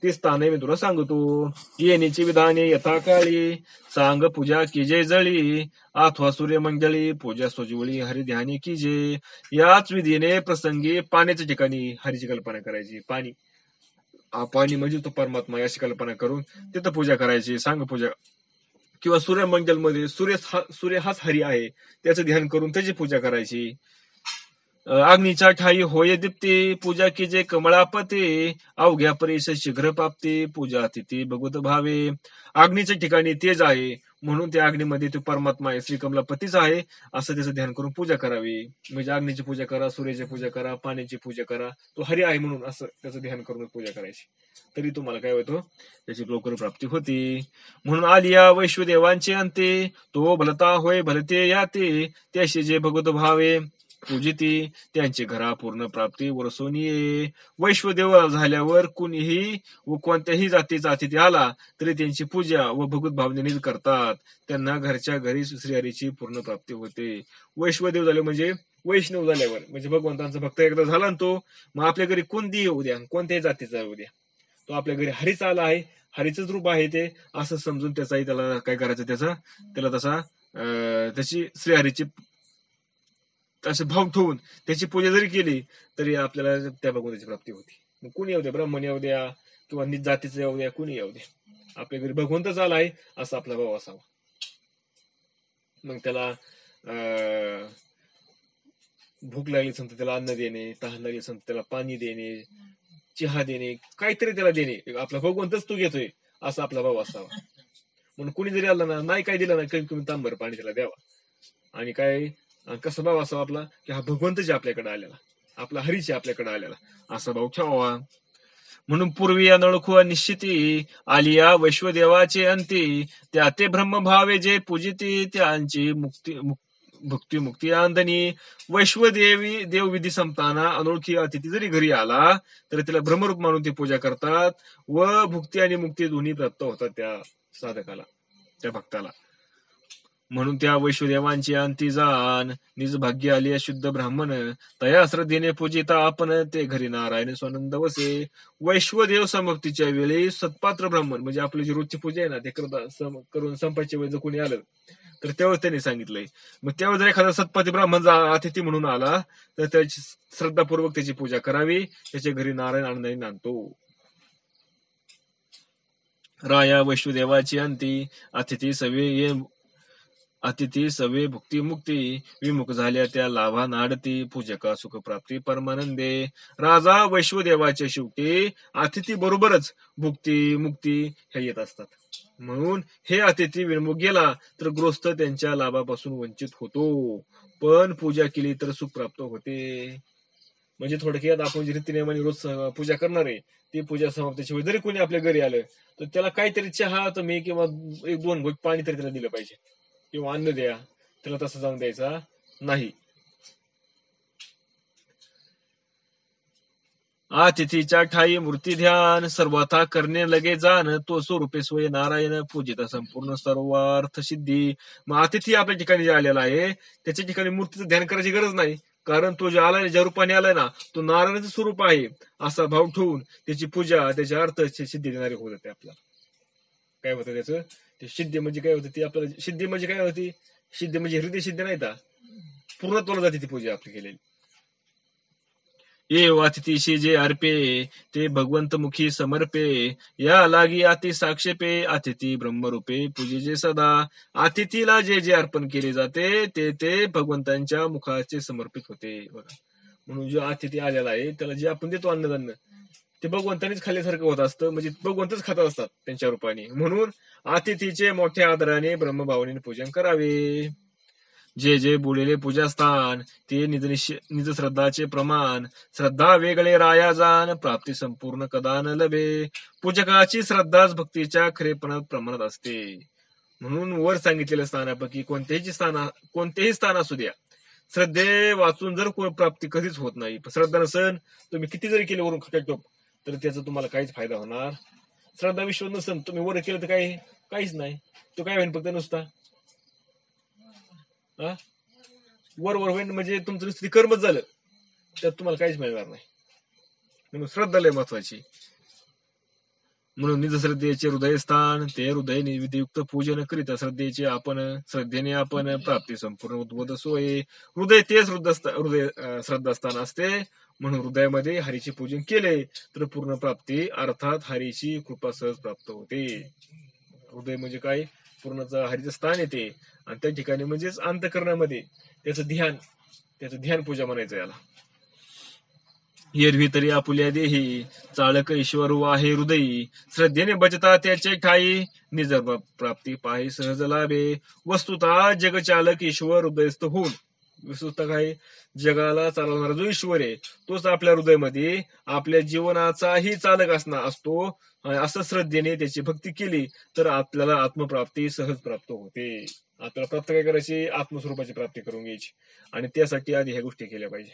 ते स्थान मी तुला सांगतो. येण्याची विधाने यथाकाळी सांग पूजा कीजे जळी, अथवा सूर्यमंडळी पूजा स्वज्वळी हरी ध्यानी कीजे. याच विधीने प्रसंगी पाण्याच्या ठिकाणी हरीची कल्पना करायची. पाणी म्हणजे तो परमात्मा अशी कल्पना करून तिथं पूजा करायची, सांग पूजा. किंवा सूर्यमंडल मध्ये सूर्य हाच हरी आहे त्याचं ध्यान करून त्याची पूजा करायची. अग्नीच्या ठाई होय दीप्ती पूजा कीजे कमळापती, अवघ्या परीस शीघ्र प्राप्ती पूजा तिथे भगवत भावे. अग्नीच्या ठिकाणी तेज आहे म्हणून त्या अग्नीमध्ये तो परमात्मा आहे, श्री कमलापतीच आहे असं त्याचं ध्यान करून पूजा करावी. म्हणजे अग्नीची पूजा करा, सूर्याची पूजा करा, पाण्याची पूजा करा, तो हरी आहे म्हणून असं त्याचं ध्यान करून पूजा करायची, तरी तुम्हाला काय होतं, त्याची लवकर प्राप्ती होती. म्हणून आलिया वैश्वदेवांचे अंते, तो भलता होय भलते याते, त्याशी जे भगवत भावे पूजिती त्यांची घरा पूर्ण प्राप्ती वरसोनिये. वैश्वदेव झाल्यावर कुणीही व कोणत्याही जातीचा अतिथी आला तरी त्यांची पूजा व भगवत भावनेने करतात, त्यांना घरच्या घरी श्रीहरीची पूर्ण प्राप्ती होते. वैश्वदेव झाले म्हणजे वैष्णव झाल्यावर, म्हणजे भगवंतांचा भक्त एकदा झाला ना तो, मग आपल्या घरी कोणतीही येऊ द्या, कोणत्याही जातीचा येऊ द्या, तो आपल्या घरी हरीच आला आहे, हरीचंच रूप आहे ते असं समजून त्याचाही त्याला काय करायचं, त्याला तसा त्याची श्रीहरीची असे भाव ठेवून त्याची पूजा जरी केली तरी आपल्याला त्या भगवंताची प्राप्ती होती. मग कुणी येऊ द्या, ब्राह्मण येऊ द्या किंवा निज जातीचं येऊ द्या, कुणी येऊ द्या, आपल्या घरी भगवंतच आला आहे असा आपला भाव असावा. मग त्याला भूक लागली संत त्याला अन्न देणे, तहान लागली संत त्याला पाणी देणे, चहा देणे, काहीतरी त्याला देणे, आपला भगवंतच तू घेतोय असा आपला भाव असावा. म्हणून कुणी जरी आला ना, नाही काय दिलं ना, कमी कमी तांबर पाणी त्याला द्यावा. आणि काय कसा भाव असावा आपला, की हा भगवंतच आपल्याकडे आलेला, आपला हरीचे आपल्याकडे आलेला असा भाव ठेवावा. म्हणून पूर्वी या नळखुआ निश्चिती आलिया वैश्वदेवाचे अंती, त्या ते ब्रह्मभावे जे पूजिती त्यांची भक्ती मुक्ती आंदनी. वैश्वदेवी देवविधी संपताना अनोळखी अतिथी जरी घरी आला तर त्याला ब्रह्मरूप मानून ती पूजा करतात व भुक्ती आणि मुक्ती दोन्ही प्राप्त होतात त्या साधकाला, त्या भक्ताला. म्हणून त्या वैश्वदेवांची अंती जाण निज भाग्य आली शुद्ध ब्राह्मण, तया श्रद्धेने पूजिता आपण ते घरी नारायण स्वानंद वसे. वैश्वदेव समाप्तीच्या वेळी सत्पात्र ब्राह्मण म्हणजे आपली जी रोजची पूजा आहे ना ते करून संपाच्या वेळी जर कोणी आलं तर तेव्हाच त्यांनी सांगितलंय. मग तेव्हा जर एखादा सत्पाती ब्राह्मण अतिथी म्हणून आला तर त्याची श्रद्धापूर्वक त्याची पूजा करावी, त्याच्या घरी नारायण आनंदाने नांदतो. राया वैश्वदेवाची अंती अतिथी सवे भुक्ती मुक्ती, विमुख झाल्या त्या लाभा नाडती, पूजका सुख प्राप्ती परमानंदे. राजा वैश्वदेवाच्या शेवटी अतिथी बरोबरच भुक्ती मुक्ती ह्या येत असतात. म्हणून हे अतिथी विमुख गेला तर गृहस्थ त्यांच्या लाभापासून वंचित होतो, पण पूजा केली तर सुख प्राप्त होते. म्हणजे थोडक्यात आपण जी रीतीनेमाने रोज पूजा करणार आहे ती पूजा समाप्तीच्या वेळी जरी कोणी आपल्या घरी आलं तर त्याला काहीतरी चहा तुम्ही किंवा 1-2 घोट पाणी तरी त्याला दिलं पाहिजे किंवा अन्न द्या, त्याला तसं जाऊन द्यायचा नाही. अतिथीच्या ठाई मूर्ती ध्यान, सर्वथा करणे लगे जाण, तो स्वरूपे स्वय नारायण, पूजिता संपूर्ण सर्वार्थ सिद्धी. मग अतिथी आपल्या ठिकाणी जे आलेला आहे त्याच्या ठिकाणी मूर्तीचं ध्यान करायची गरज नाही, कारण तो जे आलाय ज्या रूपाने आलाय ना तो नारायणाचं स्वरूप आहे असा भाव ठेवून त्याची पूजा त्याच्या अर्थ सिद्धी देणारी होत होते. आपल्याला काय होतं त्याचं ते सिद्धी म्हणजे काय होतं, ती आपल्याला सिद्धी म्हणजे काय होती, सिद्धी म्हणजे हृदय सिद्धी नाही का, पूर्णत्वाला जाते ती पूजा आपली केलेली. ये अतिथीशी जे अर्पे ते भगवंत मुखी समर्पे, या लागी अति साक्षेपे, अतिथी ब्रह्मरूपे पूजेचे सदा. अतिथीला जे जे अर्पण केले जाते ते ते भगवंतांच्या मुखाचे समर्पित होते. बघा, म्हणून जो अतिथी आलेला आहे त्याला जे आपण देतो अन्नधान्य ते भगवंतानीच खाल्ल्यासारखं होत असतं, म्हणजे भगवंतच खात असतात त्यांच्या रूपाने. म्हणून अतिथीचे मोठ्या आदराने ब्रह्मभावनेने पूजन करावे. जे जे बोलेले पूजास्थान ते निज श्रद्धाचे प्रमाण, श्रद्धा वेगळे राया जाण, प्राप्ती संपूर्ण कदा न लभे. पूजकाची श्रद्धाच भक्तीच्या खरेपणात प्रमाणात असते. म्हणून वर सांगितलेल्या स्थानापैकी कोणतेही स्थान असू द्या, श्रद्धे वाचून जर कोण प्राप्ती कधीच होत नाही. श्रद्धा नसन तुम्ही किती जरी केले वरून खटोप तर त्याचा तुम्हाला काहीच फायदा होणार. श्रद्धा विश्वास नसन तुम्ही वर केलं तर काहीच नाही, तो काय होईल फक्त नुसता वर होईल, म्हणजे तुमचं नुसतं कर्मच झालं त्यात तुम्हाला काहीच मिळणार नाही. म्हणून श्रद्धा लय महत्वाची. म्हणून निज श्रद्धेचे हृदयस्थान ते हृदय विधियुक्त पूजन करीत श्रद्धेने आपण प्राप्ती संपूर्ण उद्भूत सोय. हृदय तेच हृदय श्रद्धास्थान असते. म्हणून हृदयामध्ये हरीचे पूजन केले तर पूर्ण प्राप्ती अर्थात हरीची कृपा सहज प्राप्त होते. हृदय म्हणजे काय, पूर्ण हरीचं स्थान येते आणि त्या ठिकाणी म्हणजेच अंतःकरणामध्ये त्याचं ध्यान पूजा म्हणायचं याला. एरवी तरी आपुल्या देही चाळक ईश्वर आहे हृदयी, श्रद्धेने बचता त्याचे ठाई निज प्राप्ती पाही सहज लाभे. वस्तुतः जगचालक ईश्वर हृदयस्थ होऊन, वस्तुतः काय जगाला चालवणारा जो ईश्वर आहे तोच आपल्या हृदयामध्ये आपल्या जीवनाचाही चालक असतो. असं श्रद्धेने त्याची भक्ती केली तर आपल्याला आत्मप्राप्ती सहज प्राप्त होते. आपल्याला प्राप्त काय करायची, आत्मस्वरूपाची प्राप्ती करून घ्यायची आणि त्यासाठी आधी ह्या गोष्टी केल्या पाहिजे.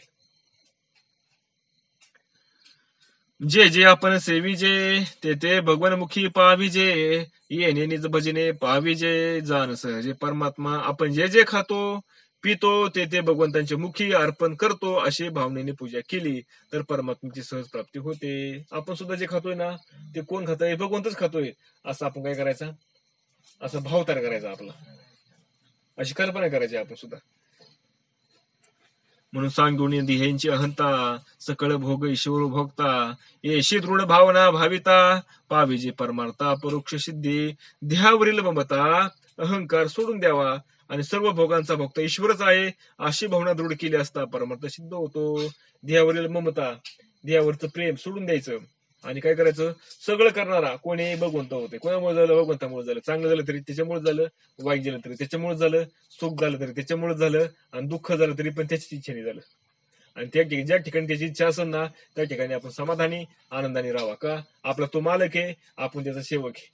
जे जे आपण सेविजे ते ते भगवानमुखी पाविजे, येणे निज भजने पाविजे, जाण सहजे परमात्मा. आपण जे जे खातो पितो ते ते भगवंतांच्या मुखी अर्पण करतो अशी भावनेने पूजा केली तर परमात्म्याची सहज प्राप्ती होते. आपण सुद्धा जे खातोय ना ते कोण खातोय, भगवंतच खातोय असं आपण काय करायचं, असा भाव तयार करायचा आपला, अशी कल्पना करायची आपण सुद्धा. म्हणून सांगून ध्येयांची अहंता सकळ भोग ईश्वर भोगता, येशी दृढ भावना भाविता पाविजे परमार्था परोक्ष सिद्धी. ध्येयावरील ममता अहंकार सोडून द्यावा आणि सर्व भोगांचा भोगता ईश्वरच आहे अशी भावना दृढ केली असता परमार्थ सिद्ध होतो. ध्येयावरील ममता, ध्येयावरचं प्रेम सोडून द्यायचं आणि काय करायचं, सगळं करणारा कोणी भगवंत होते. कोणामुळे झालं, भगवंतामुळे झालं. चांगलं झालं तरी त्याच्यामुळे झालं, वाईट झालं तरी त्याच्यामुळे झालं, सुख झालं तरी त्याच्यामुळे झालं आणि दुःख झालं तरी पण त्याच्याच इच्छेने झालं. आणि ज्या ठिकाणी त्याची इच्छा असेल ना त्या ठिकाणी आपण समाधानी आनंदाने राहावा. का, आपला तो मालक आहे, आपण त्याचा सेवक आहे.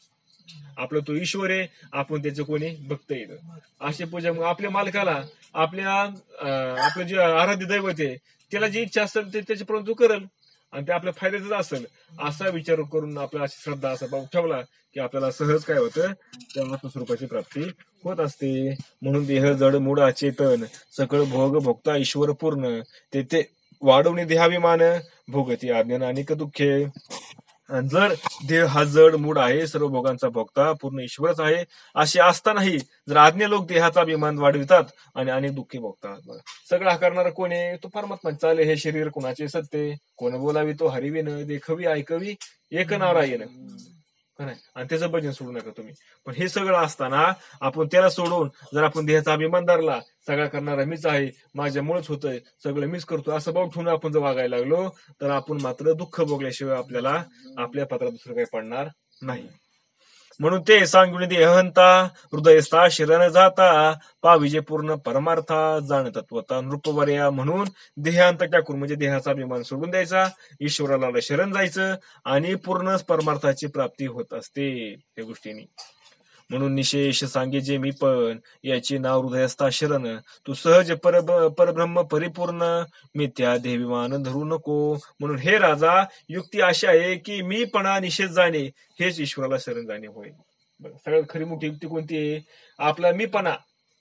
आपला तो ईश्वर आहे, आपण त्याचं कोणी भक्त येतं. अशी पूजा मग आपल्या मालकाला आपलं जे आराध्य दैवत आहे त्याला जी इच्छा असेल ते त्याच्याप्रमाणे तो करल आणि ते आपल्या फायद्याच असेल असा विचार करून आपला अशी श्रद्धा असा भाव ठेवला की आपल्याला सहज काय होतं त्या आत्मस्वरूपाची प्राप्ती होत असते. म्हणून देह जड मूळ अचेतन सकळ भोग भोगता ईश्वर पूर्ण तेथे वाढवणे देहाभिमान भोगती अज्ञान अनेक दुःखे. जर देह हा जड मूड आहे सर्व भोगांचा भोगता पूर्ण ईश्वरच आहे असे असतानाही जर आज्ञा लोक देहाचा अभिमान वाढवितात आणि अनेक दुःखे भोगतात. सगळं हा करणारा कोण आहे? तो परमात्मा. चाले हे शरीर कोणाचे सत्ते कोण बोलावी तो हरिविन देखवी ऐकवी एक नारायण आणि त्याचं भजन सोडू नका तुम्ही. पण हे सगळं असताना आपण त्याला सोडून जर आपण देहाचा अभिमान धरला सगळा करणारा मीच आहे माझ्यामुळेच होतंय सगळं मीच करतो असं भाव ठेवून आपण जर वागायला लागलो तर आपण मात्र दुःख भोगल्याशिवाय आपल्याला आपल्या पात्रात दुसरं काही पडणार नाही. म्हणून ते सांगून दे अहंता हृदयस्था शिरण जाता पाविजे पूर्ण परमार्था जाण तत्वता नृपवर्या. म्हणून देहांत टाकून म्हणजे देहाचा अभिमान सोडून द्यायचा ईश्वराला शरण जायचं आणि पूर्ण परमार्थाची प्राप्ती होत असते त्या गोष्टींनी. म्हणून निशेष सांगे जे मी पण याचे नाव हृदयस्था शरण तू सहज परब्रह्म परिपूर्ण मिथ्या देविमान धरू नको. म्हणून हे राजा युक्ती अशी आहे की मीपणा निषेध जाणे हेच ईश्वराला शरण जाणे होय. सगळ्यात खरी मोठी युक्ती कोणती आहे? आपला मीपणा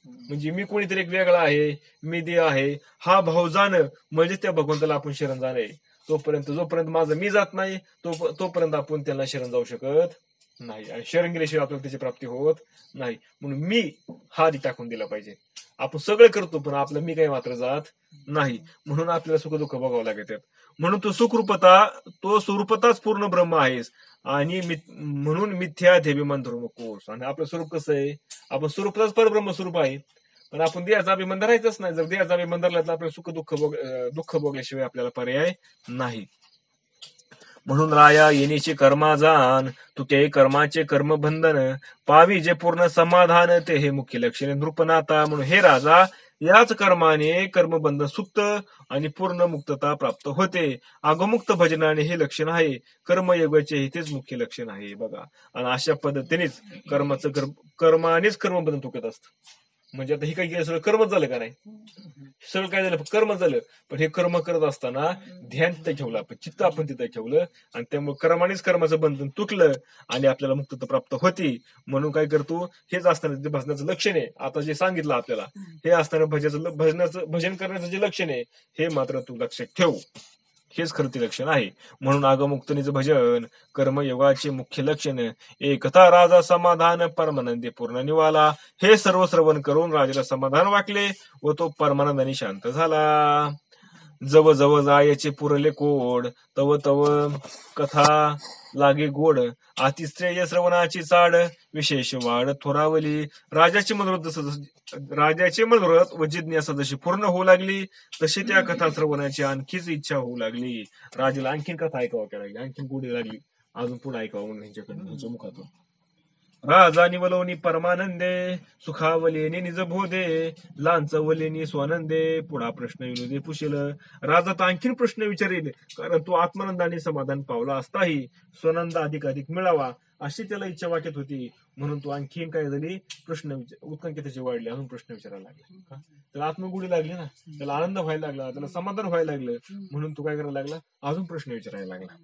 म्हणजे मी कोणीतरी एक वेगळा आहे मी देह आहे हा भाव जाणं म्हणजे त्या भगवंताला आपण शरण जाणे. जोपर्यंत माझं मी जात नाही तोपर्यंत आपण त्याला शरण जाऊ शकत नाही आणि शरण गेल्याशिवाय आपल्याला त्याची प्राप्ती होत नाही. म्हणून मी हा आधी टाकून दिला पाहिजे. आपण सगळं करतो पण आपलं मी काही मात्र जात नाही. म्हणून आपल्याला सुख दुःख बघावं लागेल. म्हणून तो स्वरूपताच पूर्ण ब्रह्म आहेस आणि म्हणून मिथ्या देभिमान धरू नकोस. आणि आपलं स्वरूप कसं आहे? आपण स्वरूपताच परब्रह्म स्वरूप आहे पण आपण देहाचा अभिमान धरायचाच नाही. जर देहाचा अभिमान धरला तर आपल्याला सुख दुःख भोगल्याशिवाय आपल्याला पर्याय नाही. म्हणून राया येण्याची कर्मा जाण तू ते कर्माचे कर्मबंधन पावी जे पूर्ण समाधान ते हे मुख्य लक्षणे नृपनाथा. म्हणून हे राजा याच कर्माने कर्मबंधन सुप्त आणि पूर्ण मुक्तता प्राप्त होते. आगमुक्त भजनाने हे लक्षण आहे. कर्मयोगाचे तेच मुख्य लक्षण आहे बघा. आणि अशा पद्धतीनेच कर्मानेच कर्मबंधन तुकत असतं. म्हणजे आता हे काही केलं सगळं कर्मच झालं का नाही? सगळं काय झालं? कर्मच झालं. पण हे कर्म करत असताना ध्यान तिथे ठेवलं आपण चित्त आपण तिथे ठेवलं आणि त्यामुळे कर्मानेच कर्माचं बंधन तुटलं आणि आपल्याला मुक्तता प्राप्त होती. म्हणून काय करतो? हेच असताना भजनाचं लक्षण आहे. आता जे सांगितलं आपल्याला हे असताना भजन करण्याचं जे लक्षण आहे हे मात्र तू लक्षात ठेव. हेच खरं ते लक्षण आहे. म्हणून आगमुक्तनीचं भजन कर्मयोगाचे मुख्य लक्षण एकता राजा समाधान परमानंदी पूर्ण निवाला. हे सर्व श्रवण करून राजाला समाधान वाटले व तो परमानंदाने शांत झाला. जव जव जायचे पुरले कोड तव तव कथा लागे गोड अतिश्रेय श्रवणाची चाड विशेष वाढ थोरावली. राजाचे मनोरथ व जिज्ञासा जशी पूर्ण होऊ लागली तशी त्या कथा श्रवणाची आणखीच इच्छा होऊ लागली. राजाला आणखीन कथा ऐकावं लागली आणखीन गोडी लागली अजून पुढे ऐकावं म्हणून त्यांच्या मुखातून. राजा निवलोनी परमानंदे सुखावलेनी निज भोदे लांचवलेनी स्वानंदे पुढा प्रश्न विनोदे पुशील. राजा तर आणखीन प्रश्न विचारेल कारण तो आत्मानंदाने समाधान पावला असताही स्वानंद अधिकाधिक मिळावा अशी त्याला इच्छा वाटत होती. म्हणून तो आणखीन काय झाली प्रश्न उत्कंठा त्याची वाढली अजून प्रश्न विचारायला लागला. त्याला आत्मगुडी लागली ना त्याला आनंद व्हायला लागला त्याला समाधान व्हायला लागलं म्हणून तो काय करायला लागला अजून प्रश्न विचारायला लागला.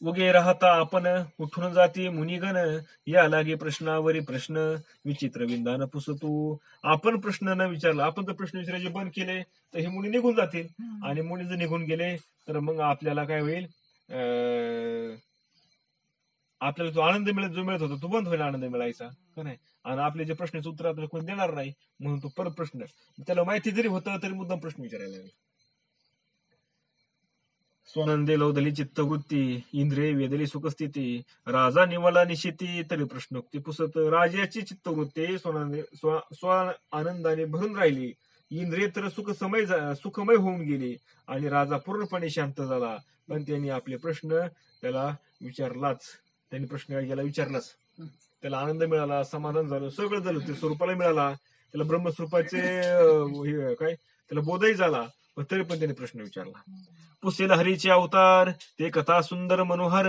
उगे राहता आपण उठून जाती मुनिगण या लागे प्रश्नावरी प्रश्न विचित्र विंदान पुसतू. आपण प्रश्न न विचारला आपण जर प्रश्न विचारायचे बंद केले तर हे मुनी निघून जातील आणि मुनी जर निघून गेले तर मग आपल्याला काय होईल आपल्याला जो आनंद जो मिळत होता तो बंद होईल आनंद मिळायचा का नाही. आणि आपले जे प्रश्नाचं उत्तर आपल्याला कोणी देणार नाही म्हणून तो परत प्रश्न त्याला माहिती जरी होतं तरी मुद्दाम प्रश्न विचारायला लागला. स्वानंदे लौदली चित्तवृत्ती इंद्रिय वेदली सुखस्थिती राजा निवला निशिती तरी प्रश्नोक्ती पुसत. राजाची चित्तवृत्ती स्व आनंदाने भरून राहिली इंद्रिय तर सुखमय होऊन गेली आणि राजा पूर्णपणे शांत झाला. पण त्यांनी आपले प्रश्न त्याला विचारलाच त्यांनी प्रश्न याला विचारलाच त्याला आनंद मिळाला समाधान झालं सगळं झालं ते स्वरूपाला मिळाला त्याला ब्रह्मस्वरूपाचे काय त्याला बोधही झाला. तरी पण त्याने प्रश्न विचारला. पुसेल हरीचे अवतार ते कथा सुंदर मनोहर,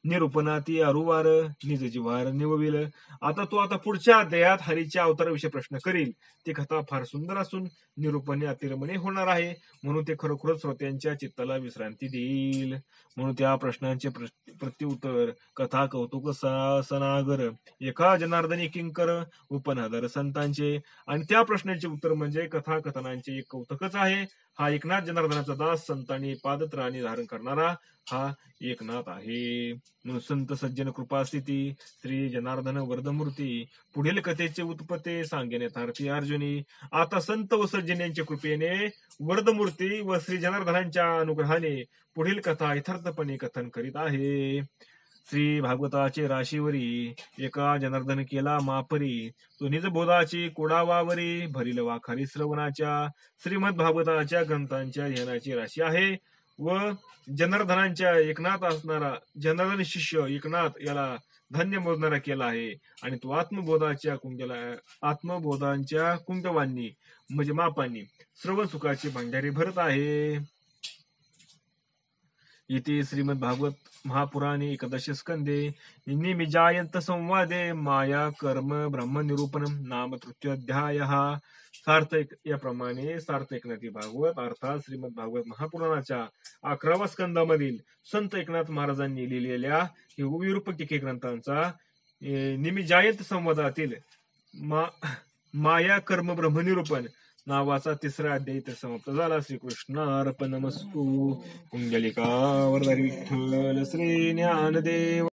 निरूपणाती अरुवार निज जिव्हार निवविल. आता पुढच्या अध्यायात हरीच्या अवताराविषयी प्रश्न करील. ती कथा फार सुंदर असून निरूपणे अतिरमणे होणार आहे, म्हणून ते खरोखरच श्रोत्यांच्या चित्ताला विश्रांती देईल. म्हणून त्या प्रश्नांचे प्रत्युत्तर कथा कौतुक सनागर एका जनार्दनी किंकर उपनदर संतांचे. आणि त्या प्रश्नाचे उत्तर म्हणजे कथा कथनांचे एक कौतुकच आहे. हा एकनाथ जनार्दनाचा दास संतांनी पादत्राणी धारण करणारा हा एकनाथ आहे. म्हणून संत सज्जन कृपा स्थिती श्री जनार्दन वरदमूर्ती. पुढील कथेचे उत्पत्ती सांगेन यथार्थी अर्जुनी. आता संत व सज्जन यांच्या कृपेने वरदमूर्ती व श्री जनार्दनांच्या अनुग्रहाने पुढील कथा यथार्थपणे कथन करीत आहे. श्री भागवताचे राशीवरी एका जनार्दन केला मापरी, तो निज बोधाची कोडावावरी भरील वाखारी श्रवणाच्या. श्रीमद भागवताच्या ग्रंथांच्या ध्यानाची राशी आहे व जनार्दनांच्या एकनाथ असणारा जनार्दन शिष्य एकनाथ याला धन्य मोजणारा केला आहे. आणि तो आत्मबोधांच्या कुंभवांनी म्हणजे मापांनी श्रवण सुखाची भांडारी भरत आहे. इति श्रीमद भागवत महापुराणे एकादश स्कंदे निमिजायंत संवादे माया कर्म ब्रह्म निरूपणम नाम तृतीयोध्याय. सार्थक याप्रमाणे सार्थ एकनाथी भागवत अर्थात श्रीमद भागवत महापुराणाच्या 11व्या स्कंदामधील संत एकनाथ महाराजांनी लिहिलेल्या विरूपक ग्रंथांचा निमिजायंत संवादातील माया कर्म ब्रह्मनिरूपण नावाचा 3रा अध्याय इथे समाप्त झाला. श्रीकृष्णार्पणमस्तु. कुंडलिका वरदारी विठ्ठल श्री ज्ञानदेव.